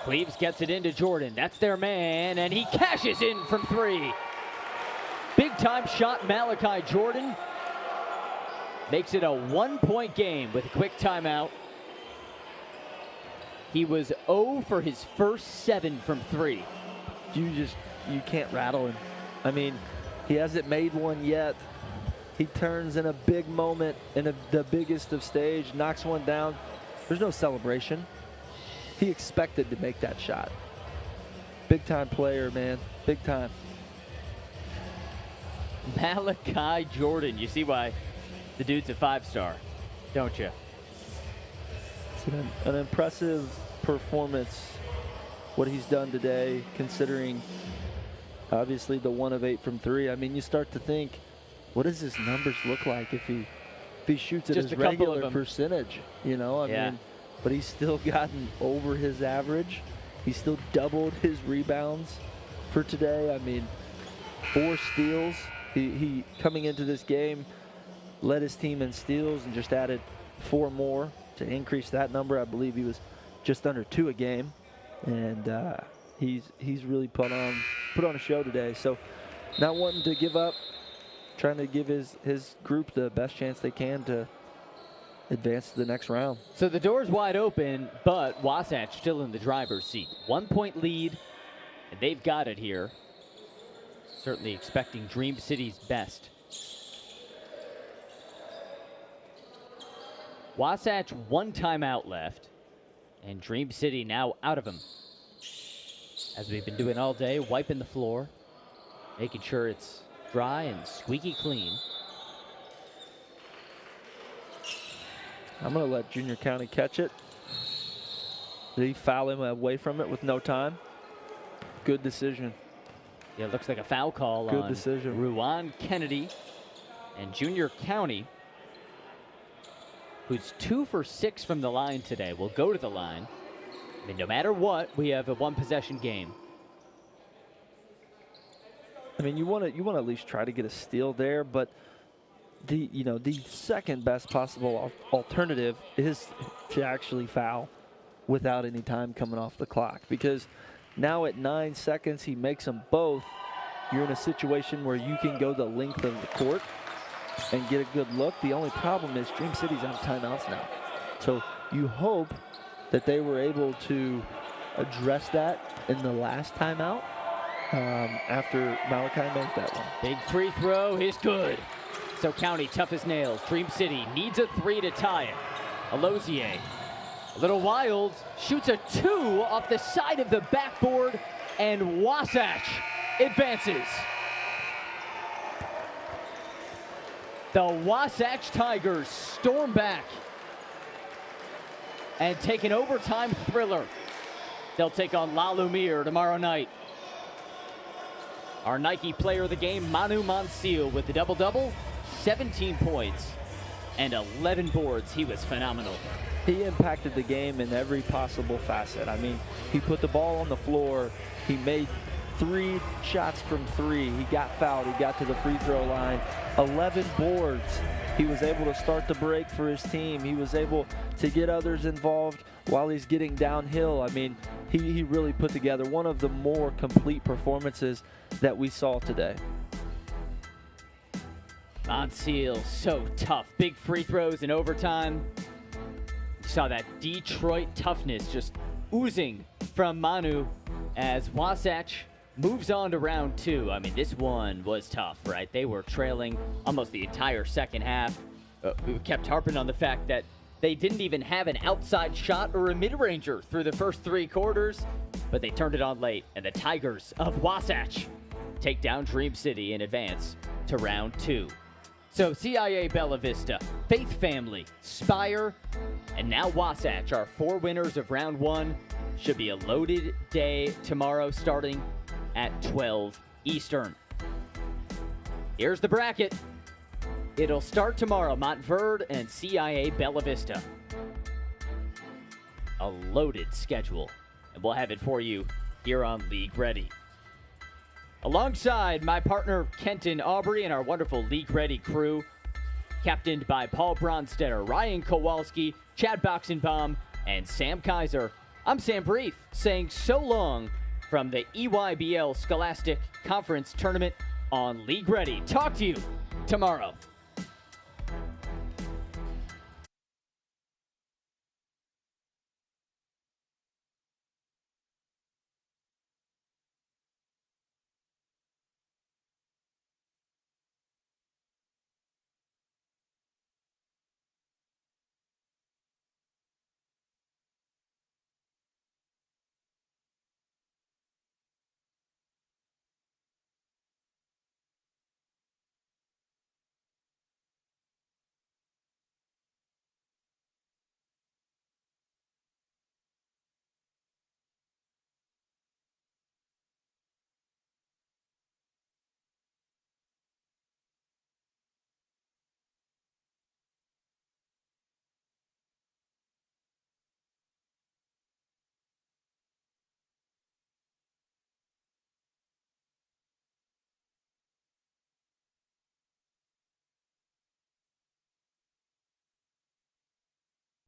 Cleaves gets it into Jordan. That's their man, and he cashes in from 3. Big-time shot, Malachi Jordan. Makes it a 1-point game with a quick timeout. He was 0 for his first 7 from 3.
You can't rattle him. I mean, he hasn't made one yet. He turns in a big moment, in the biggest of stage, knocks one down. There's no celebration. He expected to make that shot. Big-time player, man. Big time.
Malachi Jordan. You see why the dude's a 5-star, don't you?
It's an impressive performance, what he's done today, considering obviously the 1 of 8 from 3. I mean, you start to think, what does his numbers look like if he shoots at his regular percentage? You know, I mean, but he's still gotten over his average. He's still doubled his rebounds for today. I mean, 4 steals. He coming into this game, led his team in steals and just added 4 more to increase that number. I believe he was just under 2 a game, and he's really put on a show today. So not wanting to give up, trying to give his group the best chance they can to advance to the next round.
So the door's wide open, but Wasatch still in the driver's seat. 1-point lead, and they've got it here. Certainly expecting Dream City's best. Wasatch 1 timeout left, and Dream City now out of them. As we've been doing all day, wiping the floor, making sure it's dry and squeaky clean.
I'm going to let Junior County catch it. They foul him away from it with no time. Good decision.
Yeah, it looks like a foul call
Good
on
decision.
Ruan Kennedy. And Junior County, who's 2 for 6 from the line today, will go to the line. I mean, no matter what, we have a 1-possession game.
I mean, you want to at least try to get a steal there, but the second best possible alternative is to actually foul without any time coming off the clock, because now at 9 seconds he makes them both. You're in a situation where you can go the length of the court and get a good look. The only problem is Dream City's out of timeouts now, so you hope that they were able to address that in the last timeout after Malachi made that one.
Big free throw is good. So County tough as nails. Dream City needs a 3 to tie it. Alozier, a little wild, shoots a 2 off the side of the backboard, and Wasatch advances. The Wasatch Tigers storm back and take an overtime thriller. They'll take on La Lumiere tomorrow night. Our Nike player of the game, Manu Montiel, with the double-double, 17 points and 11 boards. He was phenomenal.
He impacted the game in every possible facet. I mean, he put the ball on the floor. He made 3 shots from 3. He got fouled. He got to the free throw line. 11 boards. He was able to start the break for his team. He was able to get others involved while he's getting downhill. I mean, he really put together one of the more complete performances that we saw today.
Montiel, so tough. Big free throws in overtime. You saw that Detroit toughness just oozing from Manu as Wasatch moves on to round 2. I mean, this one was tough, right? They were trailing almost the entire second half. We kept harping on the fact that they didn't even have an outside shot or a mid-ranger through the first 3 quarters, but they turned it on late, and the Tigers of Wasatch take down Dream City in advance to round 2. So CIA Bella Vista, Faith Family, Spire, and now Wasatch are 4 winners of round 1. Should be a loaded day tomorrow starting at 12 Eastern. Here's the bracket. It'll start tomorrow, Montverde and CIA Bella Vista. A loaded schedule, and we'll have it for you here on League Ready. Alongside my partner Kenton Aubrey and our wonderful League Ready crew, captained by Paul Bronstetter, Ryan Kowalski, Chad Boxenbaum, and Sam Kaiser, I'm Sam Brief, saying so long from the EYBL Scholastic Conference Tournament on League Ready. Talk to you tomorrow.